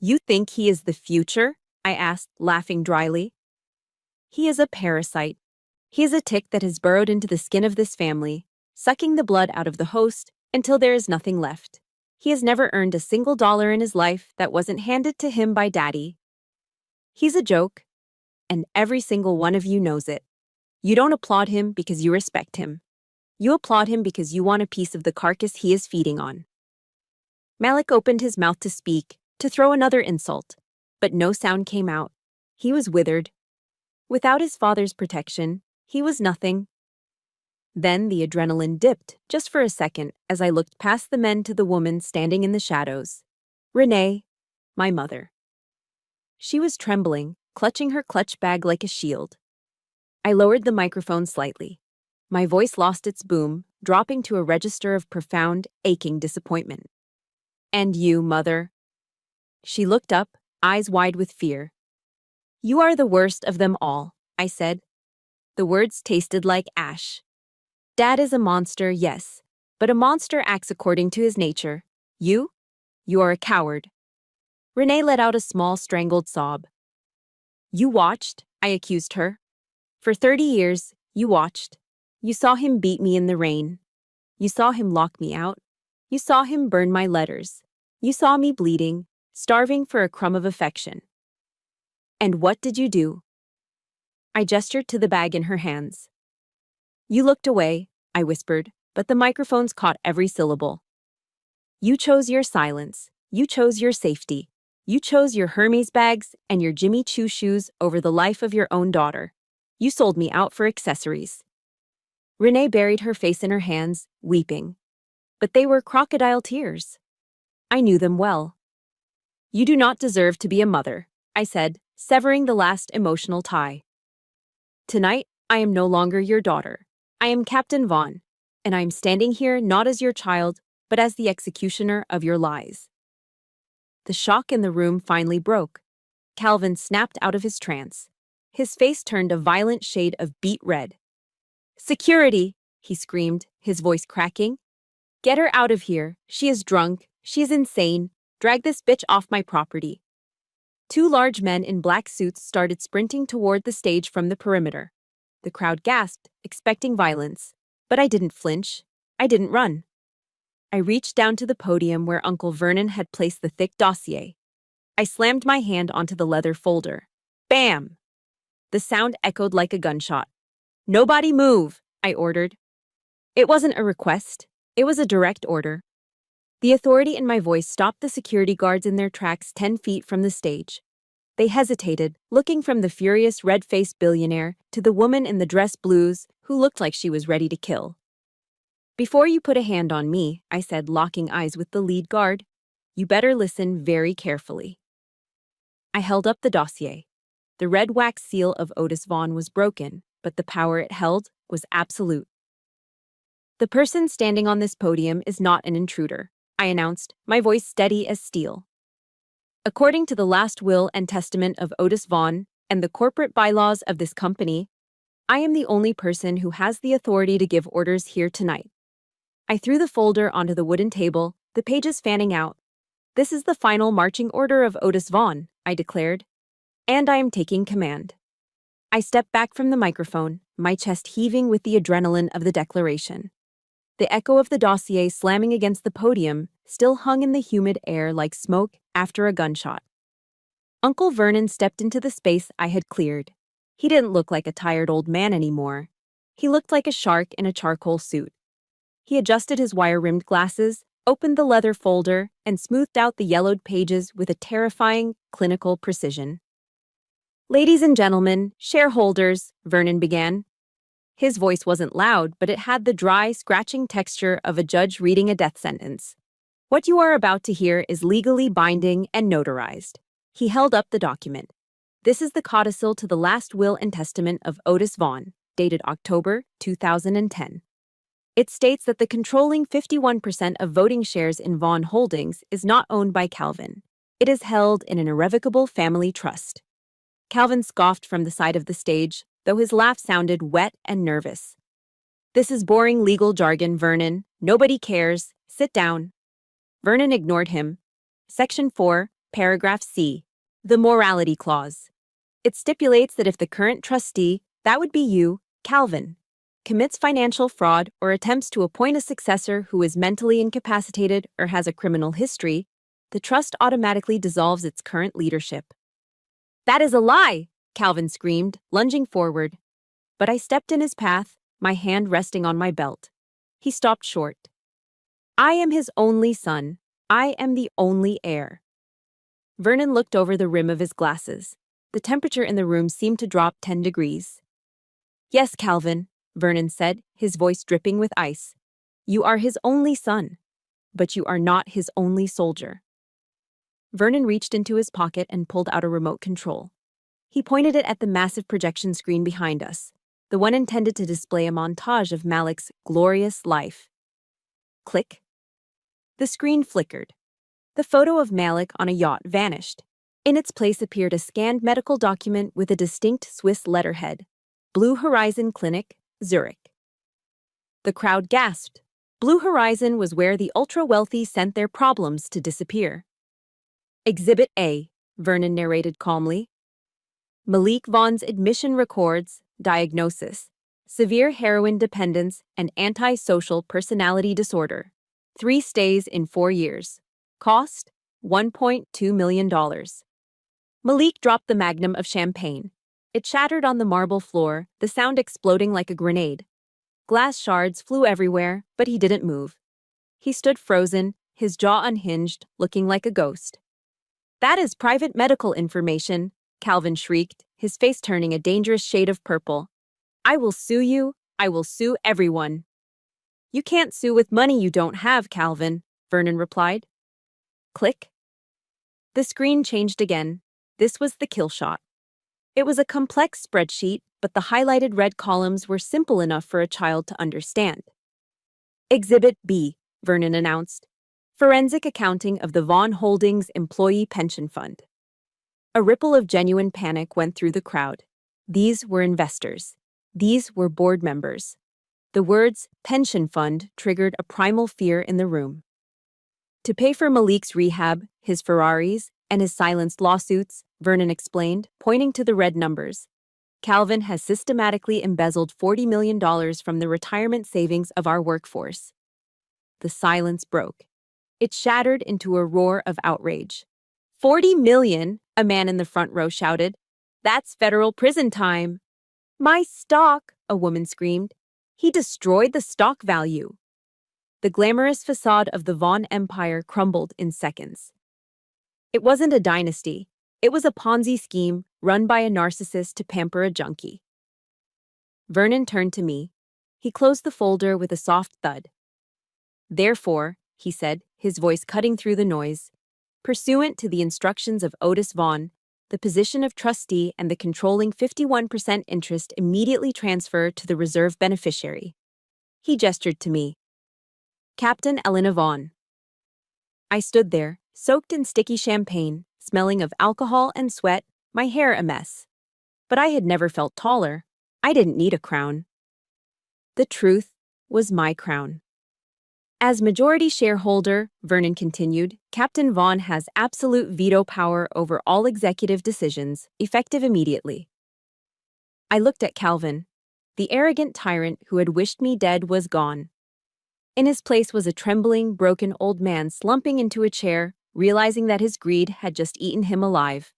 [SPEAKER 1] "You think he is the future?" I asked, laughing dryly. "He is a parasite. He is a tick that has burrowed into the skin of this family, sucking the blood out of the host until there is nothing left. He has never earned a single dollar in his life that wasn't handed to him by Daddy. He's a joke, and every single one of you knows it. You don't applaud him because you respect him. You applaud him because you want a piece of the carcass he is feeding on." Malik opened his mouth to speak, to throw another insult, but no sound came out. He was withered. Without his father's protection, he was nothing. Then the adrenaline dipped, just for a second, as I looked past the men to the woman standing in the shadows. Renee, my mother. She was trembling, clutching her clutch bag like a shield. I lowered the microphone slightly. My voice lost its boom, dropping to a register of profound, aching disappointment. "And you, Mother." She looked up, eyes wide with fear. "You are the worst of them all," I said. The words tasted like ash. "Dad is a monster, yes, but a monster acts according to his nature. You are a coward." Renee let out a small, strangled sob. "You watched," I accused her. "For 30 years, you watched. You saw him beat me in the rain. You saw him lock me out. You saw him burn my letters. You saw me bleeding, starving for a crumb of affection. And what did you do?" I gestured to the bag in her hands. "You looked away," I whispered, but the microphones caught every syllable. "You chose your silence. You chose your safety. You chose your Hermes bags and your Jimmy Choo shoes over the life of your own daughter. You sold me out for accessories." Renee buried her face in her hands, weeping. But they were crocodile tears. I knew them well. "You do not deserve to be a mother," I said, severing the last emotional tie. "Tonight, I am no longer your daughter. I am Captain Vaughan, and I am standing here not as your child, but as the executioner of your lies." The shock in the room finally broke. Calvin snapped out of his trance. His face turned a violent shade of beet red. "Security!" he screamed, his voice cracking. "Get her out of here. She is drunk. She is insane. Drag this bitch off my property." 2 large men in black suits started sprinting toward the stage from the perimeter. The crowd gasped, expecting violence. But I didn't flinch. I didn't run. I reached down to the podium where Uncle Vernon had placed the thick dossier. I slammed my hand onto the leather folder. Bam! The sound echoed like a gunshot. "Nobody move," I ordered. It wasn't a request. It was a direct order. The authority in my voice stopped the security guards in their tracks 10 feet from the stage. They hesitated, looking from the furious red-faced billionaire to the woman in the dress blues who looked like she was ready to kill. "Before you put a hand on me," I said, locking eyes with the lead guard, "you better listen very carefully." I held up the dossier. The red wax seal of Otis Vaughan was broken, but the power it held was absolute. "The person standing on this podium is not an intruder," I announced, my voice steady as steel. "According to the last will and testament of Otis Vaughan and the corporate bylaws of this company, I am the only person who has the authority to give orders here tonight." I threw the folder onto the wooden table, the pages fanning out. This is the final marching order of Otis Vaughan, I declared. And I am taking command. I stepped back from the microphone, my chest heaving with the adrenaline of the declaration. The echo of the dossier slamming against the podium still hung in the humid air like smoke after a gunshot. Uncle Vernon stepped into the space I had cleared. He didn't look like a tired old man anymore. He looked like a shark in a charcoal suit. He adjusted his wire-rimmed glasses, opened the leather folder, and smoothed out the yellowed pages with a terrifying, clinical precision. "Ladies and gentlemen, shareholders," Vernon began. His voice wasn't loud, but it had the dry, scratching texture of a judge reading a death sentence. "What you are about to hear is legally binding and notarized." He held up the document. "This is the codicil to the last will and testament of Otis Vaughan, dated October 2010. It states that the controlling 51% of voting shares in Vaughan Holdings is not owned by Calvin. It is held in an irrevocable family trust." Calvin scoffed from the side of the stage, though his laugh sounded wet and nervous. "This is boring legal jargon, Vernon. Nobody cares. Sit down." Vernon ignored him. Section 4, Paragraph C. The Morality Clause. It stipulates that if the current trustee, that would be you, Calvin, commits financial fraud or attempts to appoint a successor who is mentally incapacitated or has a criminal history, the trust automatically dissolves its current leadership. "That is a lie!" Calvin screamed, lunging forward. But I stepped in his path, my hand resting on my belt. He stopped short. "I am his only son. I am the only heir." Vernon looked over the rim of his glasses. The temperature in the room seemed to drop 10 degrees. "Yes, Calvin," Vernon said, his voice dripping with ice. "You are his only son, but you are not his only soldier." Vernon reached into his pocket and pulled out a remote control. He pointed it at the massive projection screen behind us, the one intended to display a montage of Malik's glorious life. Click. The screen flickered. The photo of Malik on a yacht vanished. In its place appeared a scanned medical document with a distinct Swiss letterhead: Blue Horizon Clinic, Zurich. The crowd gasped. Blue Horizon was where the ultra-wealthy sent their problems to disappear. "Exhibit A," Vernon narrated calmly. "Malik Vaughan's admission records, diagnosis, severe heroin dependence and antisocial personality disorder. 3 stays in 4 years. Cost, $1.2 million. Malik dropped the magnum of champagne. It shattered on the marble floor, the sound exploding like a grenade. Glass shards flew everywhere, but he didn't move. He stood frozen, his jaw unhinged, looking like a ghost. "That is private medical information," Calvin shrieked, his face turning a dangerous shade of purple. "I will sue you. I will sue everyone." "You can't sue with money you don't have, Calvin," Vernon replied. Click. The screen changed again. This was the kill shot. It was a complex spreadsheet, but the highlighted red columns were simple enough for a child to understand. "Exhibit B," Vernon announced. "Forensic accounting of the Vaughan Holdings Employee Pension Fund." A ripple of genuine panic went through the crowd. These were investors. These were board members. The words pension fund triggered a primal fear in the room. To pay for Malik's rehab, his Ferraris, and his silenced lawsuits, Vernon explained, pointing to the red numbers. Calvin has systematically embezzled $40 million from the retirement savings of our workforce. The silence broke. It shattered into a roar of outrage. "$40 million," a man in the front row shouted. "That's federal prison time." "My stock," a woman screamed. "He destroyed the stock value." The glamorous facade of the Vaughan empire crumbled in seconds. It wasn't a dynasty. It was a Ponzi scheme run by a narcissist to pamper a junkie. Vernon turned to me. He closed the folder with a soft thud. "Therefore," he said, his voice cutting through the noise, "pursuant to the instructions of Otis Vaughan, the position of trustee and the controlling 51% interest immediately transfer to the reserve beneficiary." He gestured to me. "Captain Elena Vaughan." I stood there, soaked in sticky champagne, smelling of alcohol and sweat, my hair a mess. But I had never felt taller. I didn't need a crown. The truth was my crown. As majority shareholder, Vernon continued, Captain Vaughan has absolute veto power over all executive decisions, effective immediately. I looked at Calvin. The arrogant tyrant who had wished me dead was gone. In his place was a trembling, broken old man slumping into a chair, realizing that his greed had just eaten him alive.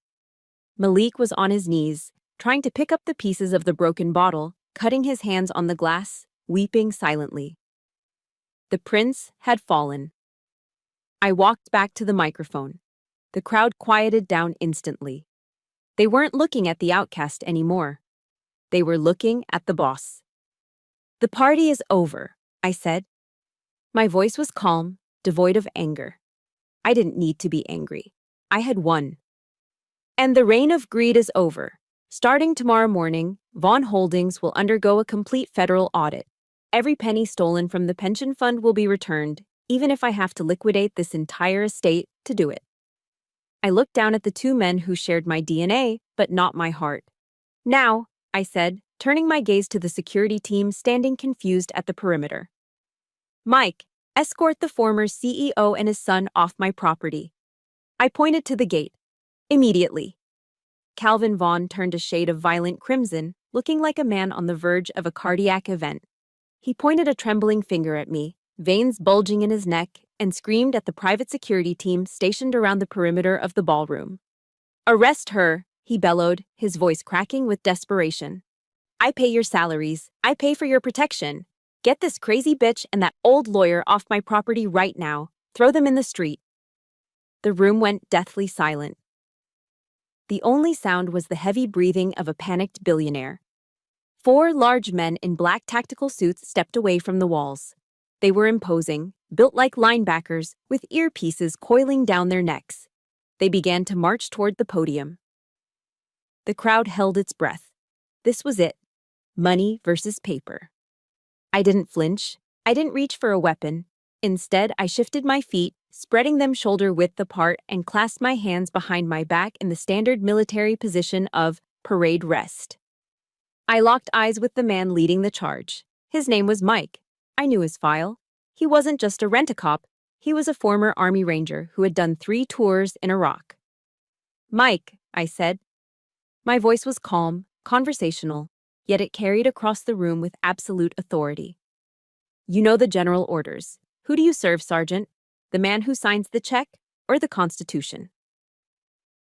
[SPEAKER 1] Malik was on his knees, trying to pick up the pieces of the broken bottle, cutting his hands on the glass, weeping silently. The prince had fallen. I walked back to the microphone. The crowd quieted down instantly. They weren't looking at the outcast anymore. They were looking at the boss. "The party is over," I said. My voice was calm, devoid of anger. I didn't need to be angry. I had won. "And the reign of greed is over. Starting tomorrow morning, Vaughan Holdings will undergo a complete federal audit. Every penny stolen from the pension fund will be returned, even if I have to liquidate this entire estate to do it." I looked down at the two men who shared my DNA, but not my heart. "Now," I said, turning my gaze to the security team standing confused at the perimeter. "Mike, escort the former CEO and his son off my property." I pointed to the gate. "Immediately." Calvin Vaughan turned a shade of violent crimson, looking like a man on the verge of a cardiac event. He pointed a trembling finger at me, veins bulging in his neck, and screamed at the private security team stationed around the perimeter of the ballroom. "Arrest her," he bellowed, his voice cracking with desperation. "I pay your salaries. I pay for your protection. Get this crazy bitch and that old lawyer off my property right now. Throw them in the street." The room went deathly silent. The only sound was the heavy breathing of a panicked billionaire. 4 large men in black tactical suits stepped away from the walls. They were imposing, built like linebackers, with earpieces coiling down their necks. They began to march toward the podium. The crowd held its breath. This was it. Money versus paper. I didn't flinch. I didn't reach for a weapon. Instead, I shifted my feet, spreading them shoulder-width apart, and clasped my hands behind my back in the standard military position of parade rest. I locked eyes with the man leading the charge. His name was Mike. I knew his file. He wasn't just a rent-a-cop. He was a former Army Ranger who had done 3 tours in Iraq. "Mike," I said. My voice was calm, conversational, yet it carried across the room with absolute authority. "You know the general orders. Who do you serve, Sergeant? The man who signs the check or the Constitution?"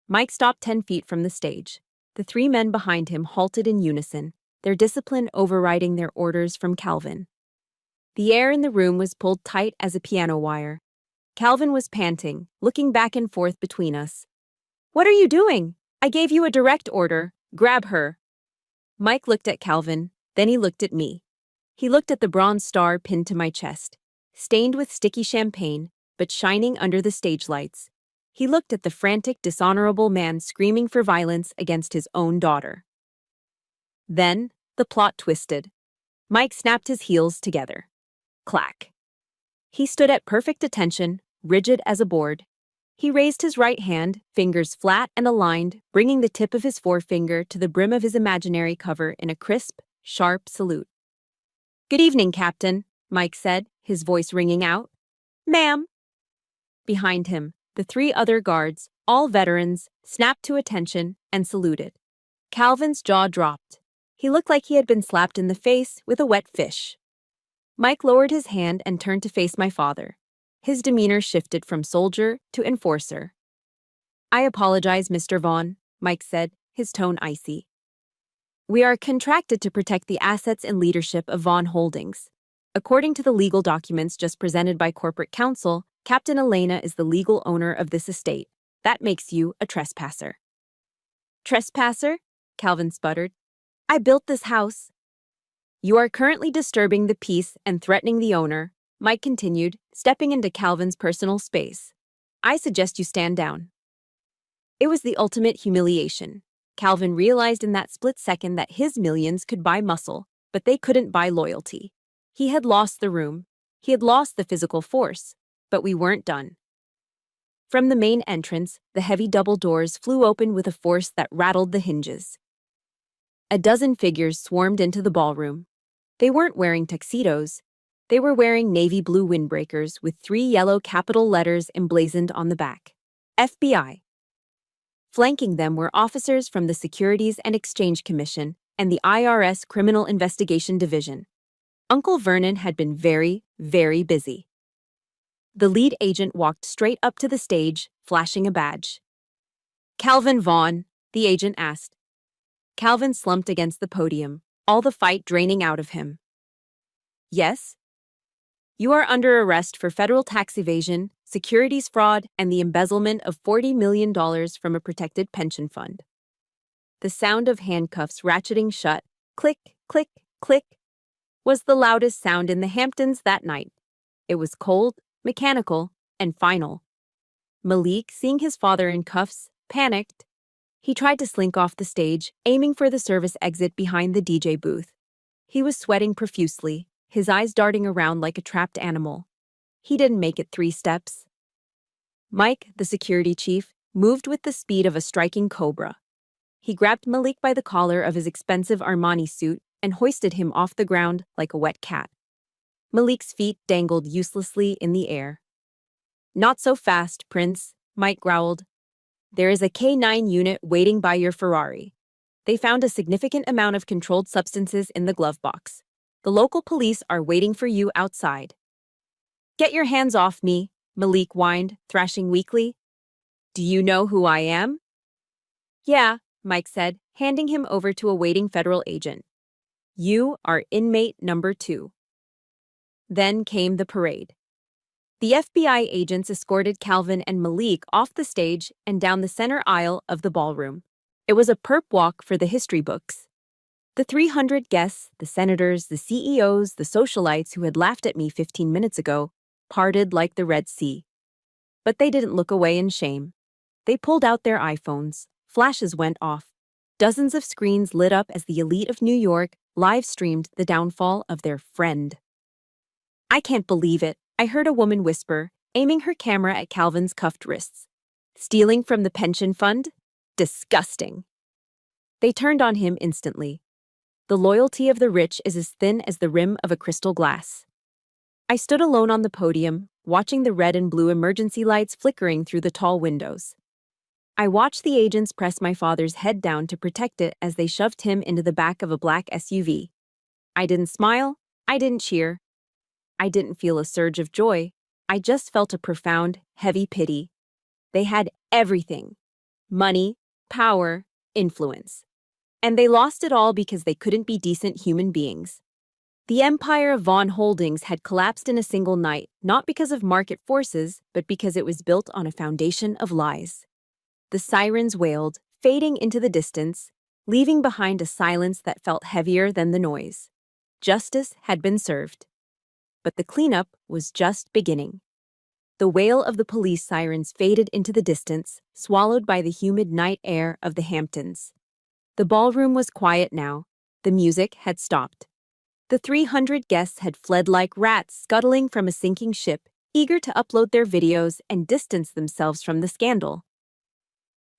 [SPEAKER 1] Mike stopped 10 feet from the stage. The 3 men behind him halted in unison, their discipline overriding their orders from Calvin. The air in the room was pulled tight as a piano wire. Calvin was panting, looking back and forth between us. "What are you doing? I gave you a direct order. Grab her." Mike looked at Calvin, then he looked at me. He looked at the bronze star pinned to my chest, stained with sticky champagne, but shining under the stage lights. He looked at the frantic, dishonorable man screaming for violence against his own daughter. Then, the plot twisted. Mike snapped his heels together. Clack. He stood at perfect attention, rigid as a board. He raised his right hand, fingers flat and aligned, bringing the tip of his forefinger to the brim of his imaginary cover in a crisp, sharp salute. "Good evening, Captain," Mike said, his voice ringing out. "Ma'am." Behind him, the 3 other guards, all veterans, snapped to attention and saluted. Calvin's jaw dropped. He looked like he had been slapped in the face with a wet fish. Mike lowered his hand and turned to face my father. His demeanor shifted from soldier to enforcer. "I apologize, Mr. Vaughan," Mike said, his tone icy. "We are contracted to protect the assets and leadership of Vaughan Holdings. According to the legal documents just presented by corporate counsel, Captain Elena is the legal owner of this estate. That makes you a trespasser." "Trespasser?" Calvin sputtered. "I built this house." "You are currently disturbing the peace and threatening the owner," Mike continued, stepping into Calvin's personal space. "I suggest you stand down." It was the ultimate humiliation. Calvin realized in that split second that his millions could buy muscle, but they couldn't buy loyalty. He had lost the room. He had lost the physical force. But we weren't done. From the main entrance, the heavy double doors flew open with a force that rattled the hinges. A dozen figures swarmed into the ballroom. They weren't wearing tuxedos. They were wearing navy blue windbreakers with 3 yellow capital letters emblazoned on the back. FBI. Flanking them were officers from the Securities and Exchange Commission and the IRS Criminal Investigation Division. Uncle Vernon had been very, very busy. The lead agent walked straight up to the stage, flashing a badge. "Calvin Vaughan," the agent asked. Calvin slumped against the podium, all the fight draining out of him. "Yes?" "You are under arrest for federal tax evasion, securities fraud, and the embezzlement of $40 million from a protected pension fund." The sound of handcuffs ratcheting shut, click, click, click, was the loudest sound in the Hamptons that night. It was cold, mechanical, and final. Malik, seeing his father in cuffs, panicked. He tried to slink off the stage, aiming for the service exit behind the DJ booth. He was sweating profusely, his eyes darting around like a trapped animal. He didn't make it 3 steps. Mike, the security chief, moved with the speed of a striking cobra. He grabbed Malik by the collar of his expensive Armani suit and hoisted him off the ground like a wet cat. Malik's feet dangled uselessly in the air. "Not so fast, Prince," Mike growled. "There is a K9 unit waiting by your Ferrari. They found a significant amount of controlled substances in the glove box. The local police are waiting for you outside." "Get your hands off me," Malik whined, thrashing weakly. "Do you know who I am?" "Yeah," Mike said, handing him over to a waiting federal agent. "You are inmate number 2. Then came the parade. The FBI agents escorted Calvin and Malik off the stage and down the center aisle of the ballroom. It was a perp walk for the history books. The 300 guests, the senators, the CEOs, the socialites who had laughed at me 15 minutes ago, parted like the Red Sea. But they didn't look away in shame. They pulled out their iPhones. Flashes went off. Dozens of screens lit up as the elite of New York live-streamed the downfall of their friend. "I can't believe it," I heard a woman whisper, aiming her camera at Calvin's cuffed wrists. "Stealing from the pension fund? Disgusting." They turned on him instantly. The loyalty of the rich is as thin as the rim of a crystal glass. I stood alone on the podium, watching the red and blue emergency lights flickering through the tall windows. I watched the agents press my father's head down to protect it as they shoved him into the back of a black SUV. I didn't smile. I didn't cheer. I didn't feel a surge of joy. I just felt a profound, heavy pity. They had everything: money, power, influence. And they lost it all because they couldn't be decent human beings. The empire of Vaughan Holdings had collapsed in a single night, not because of market forces, but because it was built on a foundation of lies. The sirens wailed, fading into the distance, leaving behind a silence that felt heavier than the noise. Justice had been served. But the cleanup was just beginning. The wail of the police sirens faded into the distance, swallowed by the humid night air of the Hamptons. The ballroom was quiet now. The music had stopped. The 300 guests had fled like rats scuttling from a sinking ship, eager to upload their videos and distance themselves from the scandal.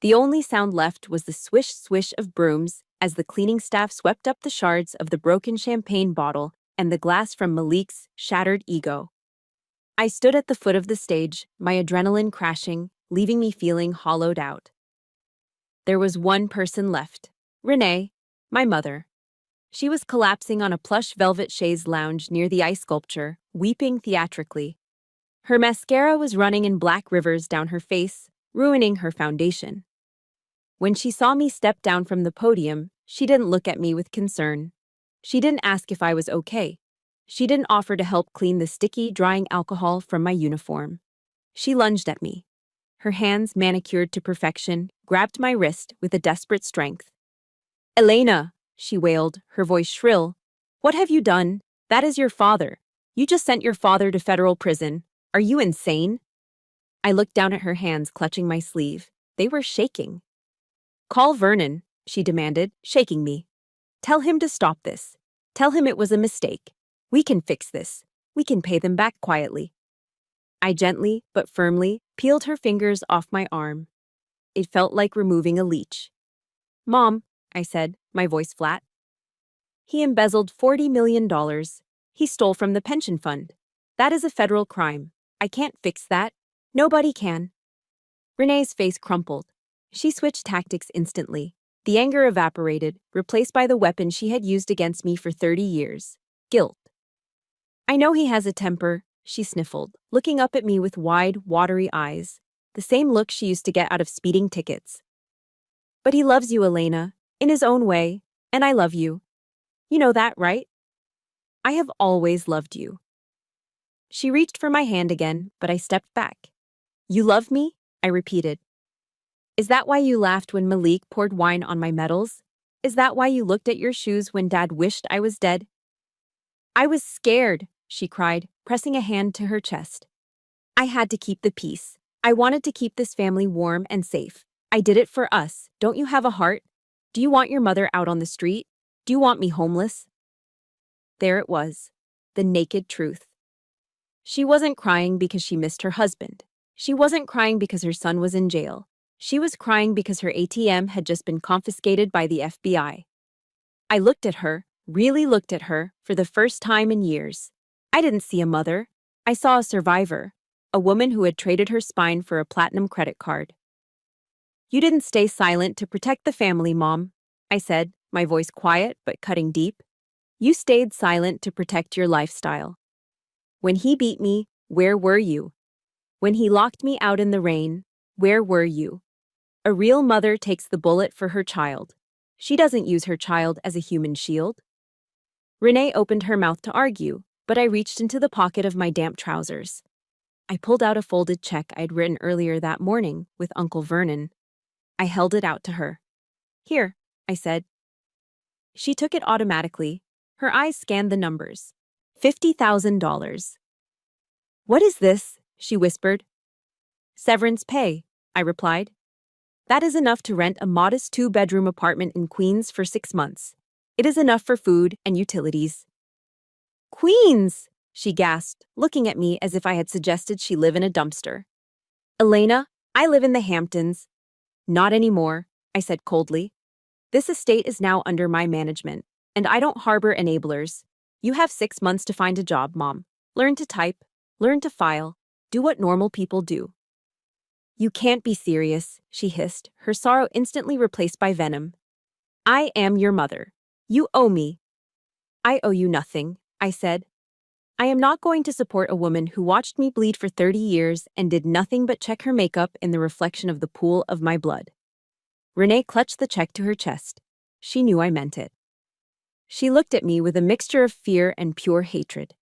[SPEAKER 1] The only sound left was the swish-swish of brooms as the cleaning staff swept up the shards of the broken champagne bottle and the glass from Malik's shattered ego. I stood at the foot of the stage, my adrenaline crashing, leaving me feeling hollowed out. There was one person left. Renee, my mother. She was collapsing on a plush velvet chaise lounge near the ice sculpture, weeping theatrically. Her mascara was running in black rivers down her face, ruining her foundation. When she saw me step down from the podium, she didn't look at me with concern. She didn't ask if I was okay. She didn't offer to help clean the sticky, drying alcohol from my uniform. She lunged at me. Her hands, manicured to perfection, grabbed my wrist with a desperate strength. "Elena," she wailed, her voice shrill. "What have you done? That is your father. You just sent your father to federal prison. Are you insane?" I looked down at her hands clutching my sleeve. They were shaking. "Call Vernon," she demanded, shaking me. "Tell him to stop this. Tell him it was a mistake. We can fix this. We can pay them back quietly." I gently, but firmly, peeled her fingers off my arm. It felt like removing a leech. "Mom," I said, my voice flat. "He embezzled $40 million. He stole from the pension fund. That is a federal crime. I can't fix that. Nobody can. Renee's face crumpled. She switched tactics instantly. The anger evaporated, replaced by the weapon she had used against me for 30 years. Guilt. I know he has a temper, she sniffled, looking up at me with wide, watery eyes, the same look she used to get out of speeding tickets. But he loves you, Elena, in his own way, and I love you. You know that, right? I have always loved you. She reached for my hand again, but I stepped back. You love me? I repeated. Is that why you laughed when Malik poured wine on my medals? Is that why you looked at your shoes when Dad wished I was dead? I was scared, she cried, pressing a hand to her chest. I had to keep the peace. I wanted to keep this family warm and safe. I did it for us. Don't you have a heart? Do you want your mother out on the street? Do you want me homeless? There it was, the naked truth. She wasn't crying because she missed her husband. She wasn't crying because her son was in jail. She was crying because her ATM had just been confiscated by the FBI. I looked at her, really looked at her, for the first time in years. I didn't see a mother. I saw a survivor, a woman who had traded her spine for a platinum credit card. You didn't stay silent to protect the family, Mom, I said, my voice quiet but cutting deep. You stayed silent to protect your lifestyle. When he beat me, where were you? When he locked me out in the rain, where were you? A real mother takes the bullet for her child. She doesn't use her child as a human shield. Renee opened her mouth to argue, but I reached into the pocket of my damp trousers. I pulled out a folded check I'd written earlier that morning with Uncle Vernon. I held it out to her. Here, I said. She took it automatically. Her eyes scanned the numbers. $50,000. What is this? She whispered. Severance pay, I replied. That is enough to rent a modest 2-bedroom apartment in Queens for 6 months. It is enough for food and utilities. Queens, she gasped, looking at me as if I had suggested she live in a dumpster. Elena, I live in the Hamptons. Not anymore, I said coldly. This estate is now under my management, and I don't harbor enablers. You have 6 months to find a job, Mom. Learn to type, learn to file, do what normal people do. You can't be serious, she hissed, her sorrow instantly replaced by venom. I am your mother. You owe me. I owe you nothing, I said. I am not going to support a woman who watched me bleed for 30 years and did nothing but check her makeup in the reflection of the pool of my blood. Renee clutched the check to her chest. She knew I meant it. She looked at me with a mixture of fear and pure hatred.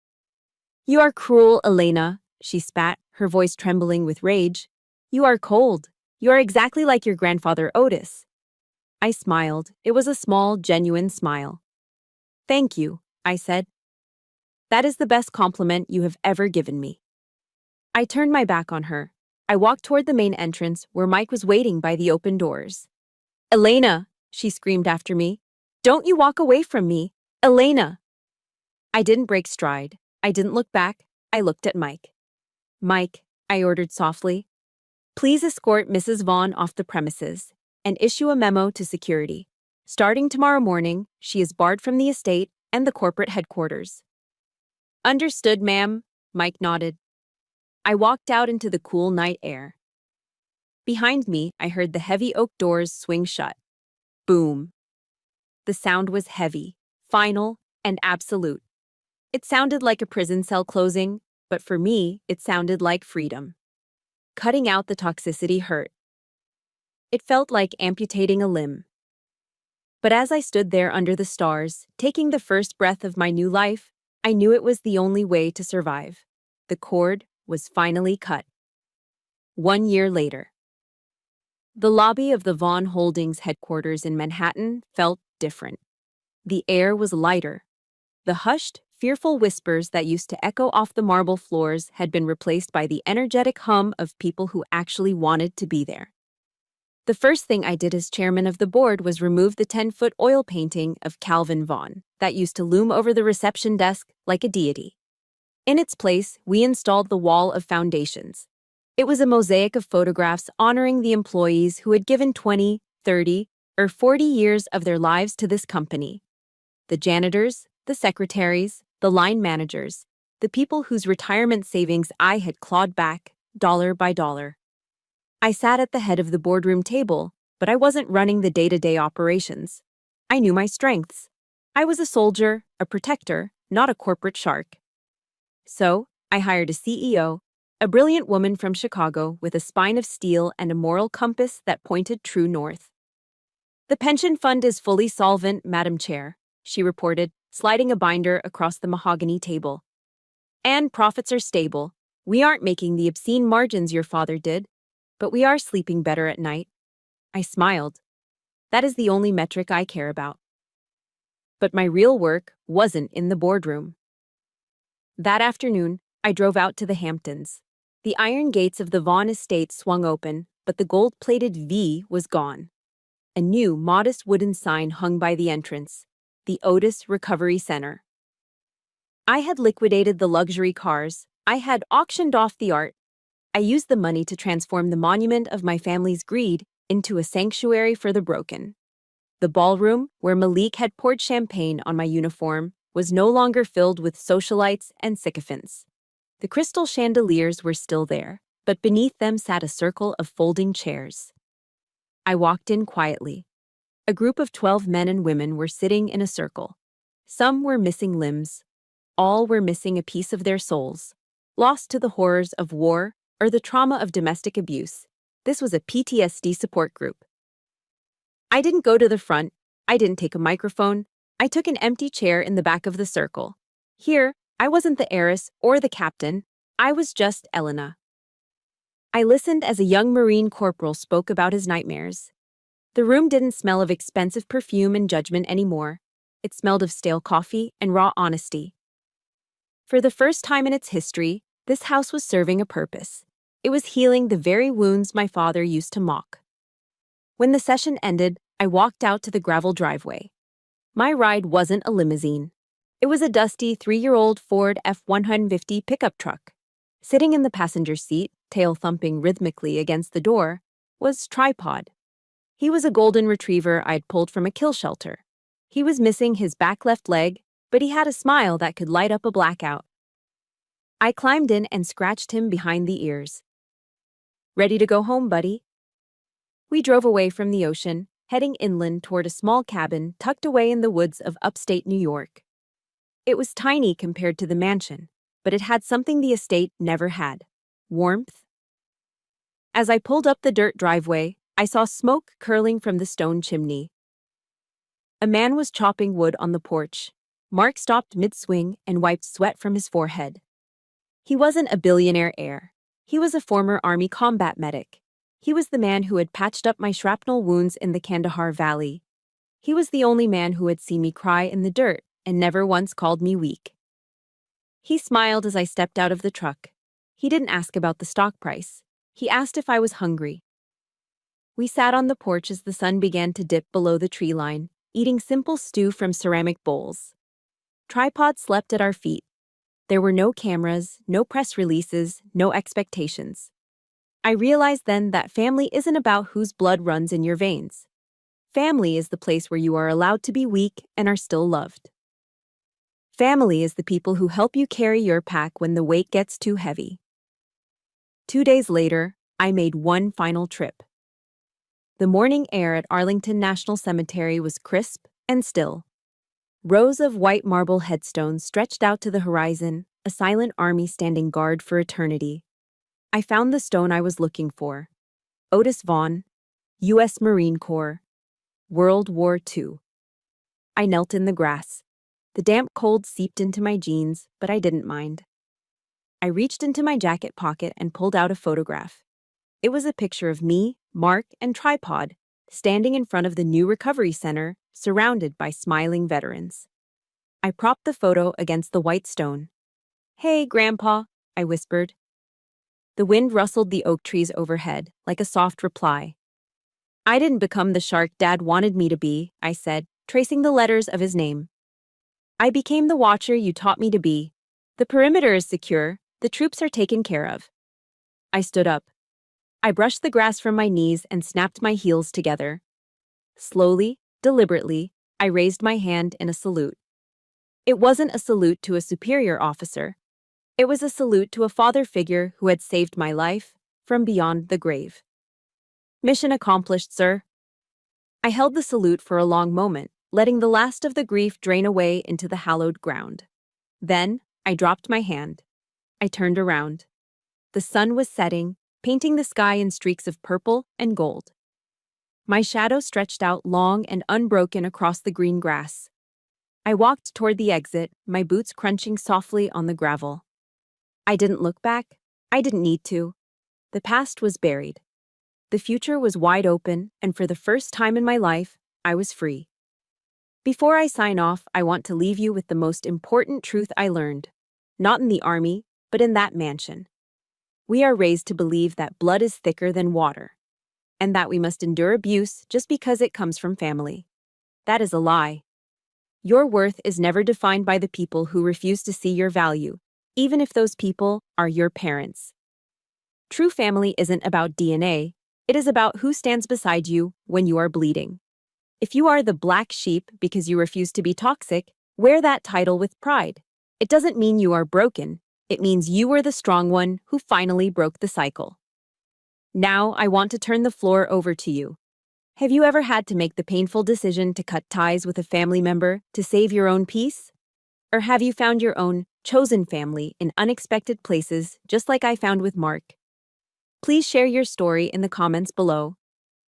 [SPEAKER 1] You are cruel, Elena, she spat, her voice trembling with rage. You are cold. You are exactly like your grandfather Otis. I smiled. It was a small, genuine smile. Thank you, I said. That is the best compliment you have ever given me. I turned my back on her. I walked toward the main entrance where Mike was waiting by the open doors. Elena, she screamed after me. Don't you walk away from me. Elena. I didn't break stride. I didn't look back. I looked at Mike. Mike, I ordered softly. Please escort Mrs. Vaughan off the premises and issue a memo to security. Starting tomorrow morning, she is barred from the estate and the corporate headquarters. Understood, ma'am, Mike nodded. I walked out into the cool night air. Behind me, I heard the heavy oak doors swing shut. Boom. The sound was heavy, final, and absolute. It sounded like a prison cell closing, but for me, it sounded like freedom. Cutting out the toxicity hurt. It felt like amputating a limb. But as I stood there under the stars, taking the first breath of my new life, I knew it was the only way to survive. The cord was finally cut. 1 year later. The lobby of the Vaughan Holdings headquarters in Manhattan felt different. The air was lighter. The hushed, fearful whispers that used to echo off the marble floors had been replaced by the energetic hum of people who actually wanted to be there. The first thing I did as chairman of the board was remove the 10-foot oil painting of Calvin Vaughan that used to loom over the reception desk like a deity. In its place, we installed the wall of foundations. It was a mosaic of photographs honoring the employees who had given 20, 30, or 40 years of their lives to this company. The janitors, the secretaries, the line managers, the people whose retirement savings I had clawed back, dollar by dollar. I sat at the head of the boardroom table, but I wasn't running the day-to-day operations. I knew my strengths. I was a soldier, a protector, not a corporate shark. So, I hired a CEO, a brilliant woman from Chicago with a spine of steel and a moral compass that pointed true north. "The pension fund is fully solvent, Madam Chair," she reported, sliding a binder across the mahogany table. "And profits are stable. We aren't making the obscene margins your father did, but we are sleeping better at night." I smiled. That is the only metric I care about. But my real work wasn't in the boardroom. That afternoon, I drove out to the Hamptons. The iron gates of the Vaughan estate swung open, but the gold-plated V was gone. A new, modest wooden sign hung by the entrance, the Otis Recovery Center. I had liquidated the luxury cars. I had auctioned off the art. I used the money to transform the monument of my family's greed into a sanctuary for the broken. The ballroom, where Malik had poured champagne on my uniform, was no longer filled with socialites and sycophants. The crystal chandeliers were still there, but beneath them sat a circle of folding chairs. I walked in quietly. A group of 12 men and women were sitting in a circle. Some were missing limbs. All were missing a piece of their souls, lost to the horrors of war or the trauma of domestic abuse. This was a PTSD support group. I didn't go to the front. I didn't take a microphone. I took an empty chair in the back of the circle. Here, I wasn't the heiress or the captain. I was just Elena. I listened as a young Marine corporal spoke about his nightmares. The room didn't smell of expensive perfume and judgment anymore. It smelled of stale coffee and raw honesty. For the first time in its history, this house was serving a purpose. It was healing the very wounds my father used to mock. When the session ended, I walked out to the gravel driveway. My ride wasn't a limousine. It was a dusty 3-year-old Ford F-150 pickup truck. Sitting in the passenger seat, tail thumping rhythmically against the door, was Tripod. He was a golden retriever I'd pulled from a kill shelter. He was missing his back left leg, but he had a smile that could light up a blackout. I climbed in and scratched him behind the ears. "Ready to go home, buddy?" We drove away from the ocean, heading inland toward a small cabin tucked away in the woods of upstate New York. It was tiny compared to the mansion, but it had something the estate never had: warmth. As I pulled up the dirt driveway, I saw smoke curling from the stone chimney. A man was chopping wood on the porch. Mark stopped mid-swing and wiped sweat from his forehead. He wasn't a billionaire heir. He was a former Army combat medic. He was the man who had patched up my shrapnel wounds in the Kandahar Valley. He was the only man who had seen me cry in the dirt and never once called me weak. He smiled as I stepped out of the truck. He didn't ask about the stock price. He asked if I was hungry. We sat on the porch as the sun began to dip below the tree line, eating simple stew from ceramic bowls. Tripod slept at our feet. There were no cameras, no press releases, no expectations. I realized then that family isn't about whose blood runs in your veins. Family is the place where you are allowed to be weak and are still loved. Family is the people who help you carry your pack when the weight gets too heavy. 2 days later, I made one final trip. The morning air at Arlington National Cemetery was crisp and still. Rows of white marble headstones stretched out to the horizon, a silent army standing guard for eternity. I found the stone I was looking for. Otis Vaughan, U.S. Marine Corps, World War II. I knelt in the grass. The damp cold seeped into my jeans, but I didn't mind. I reached into my jacket pocket and pulled out a photograph. It was a picture of me, Mark, and Tripod, standing in front of the new recovery center, surrounded by smiling veterans. I propped the photo against the white stone. "Hey, Grandpa," I whispered. The wind rustled the oak trees overhead, like a soft reply. "I didn't become the shark Dad wanted me to be," I said, tracing the letters of his name. "I became the watcher you taught me to be. The perimeter is secure. The troops are taken care of." I stood up. I brushed the grass from my knees and snapped my heels together. Slowly, deliberately, I raised my hand in a salute. It wasn't a salute to a superior officer. It was a salute to a father figure who had saved my life from beyond the grave. Mission accomplished, sir. I held the salute for a long moment, letting the last of the grief drain away into the hallowed ground. Then, I dropped my hand. I turned around. The sun was setting, painting the sky in streaks of purple and gold. My shadow stretched out long and unbroken across the green grass. I walked toward the exit, my boots crunching softly on the gravel. I didn't look back. I didn't need to. The past was buried. The future was wide open, and for the first time in my life, I was free. Before I sign off, I want to leave you with the most important truth I learned. Not in the army, but in that mansion. We are raised to believe that blood is thicker than water, and that we must endure abuse just because it comes from family. That is a lie. Your worth is never defined by the people who refuse to see your value, even if those people are your parents. True family isn't about DNA, it is about who stands beside you when you are bleeding. If you are the black sheep because you refuse to be toxic, wear that title with pride. It doesn't mean you are broken, it means you were the strong one who finally broke the cycle. Now I want to turn the floor over to you. Have you ever had to make the painful decision to cut ties with a family member to save your own peace? Or have you found your own chosen family in unexpected places, just like I found with Mark? Please share your story in the comments below.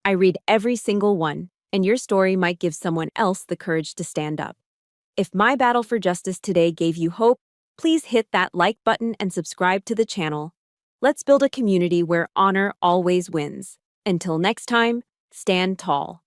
[SPEAKER 1] I read every single one, and your story might give someone else the courage to stand up. If my battle for justice today gave you hope, please hit that like button and subscribe to the channel. Let's build a community where honor always wins. Until next time, stand tall.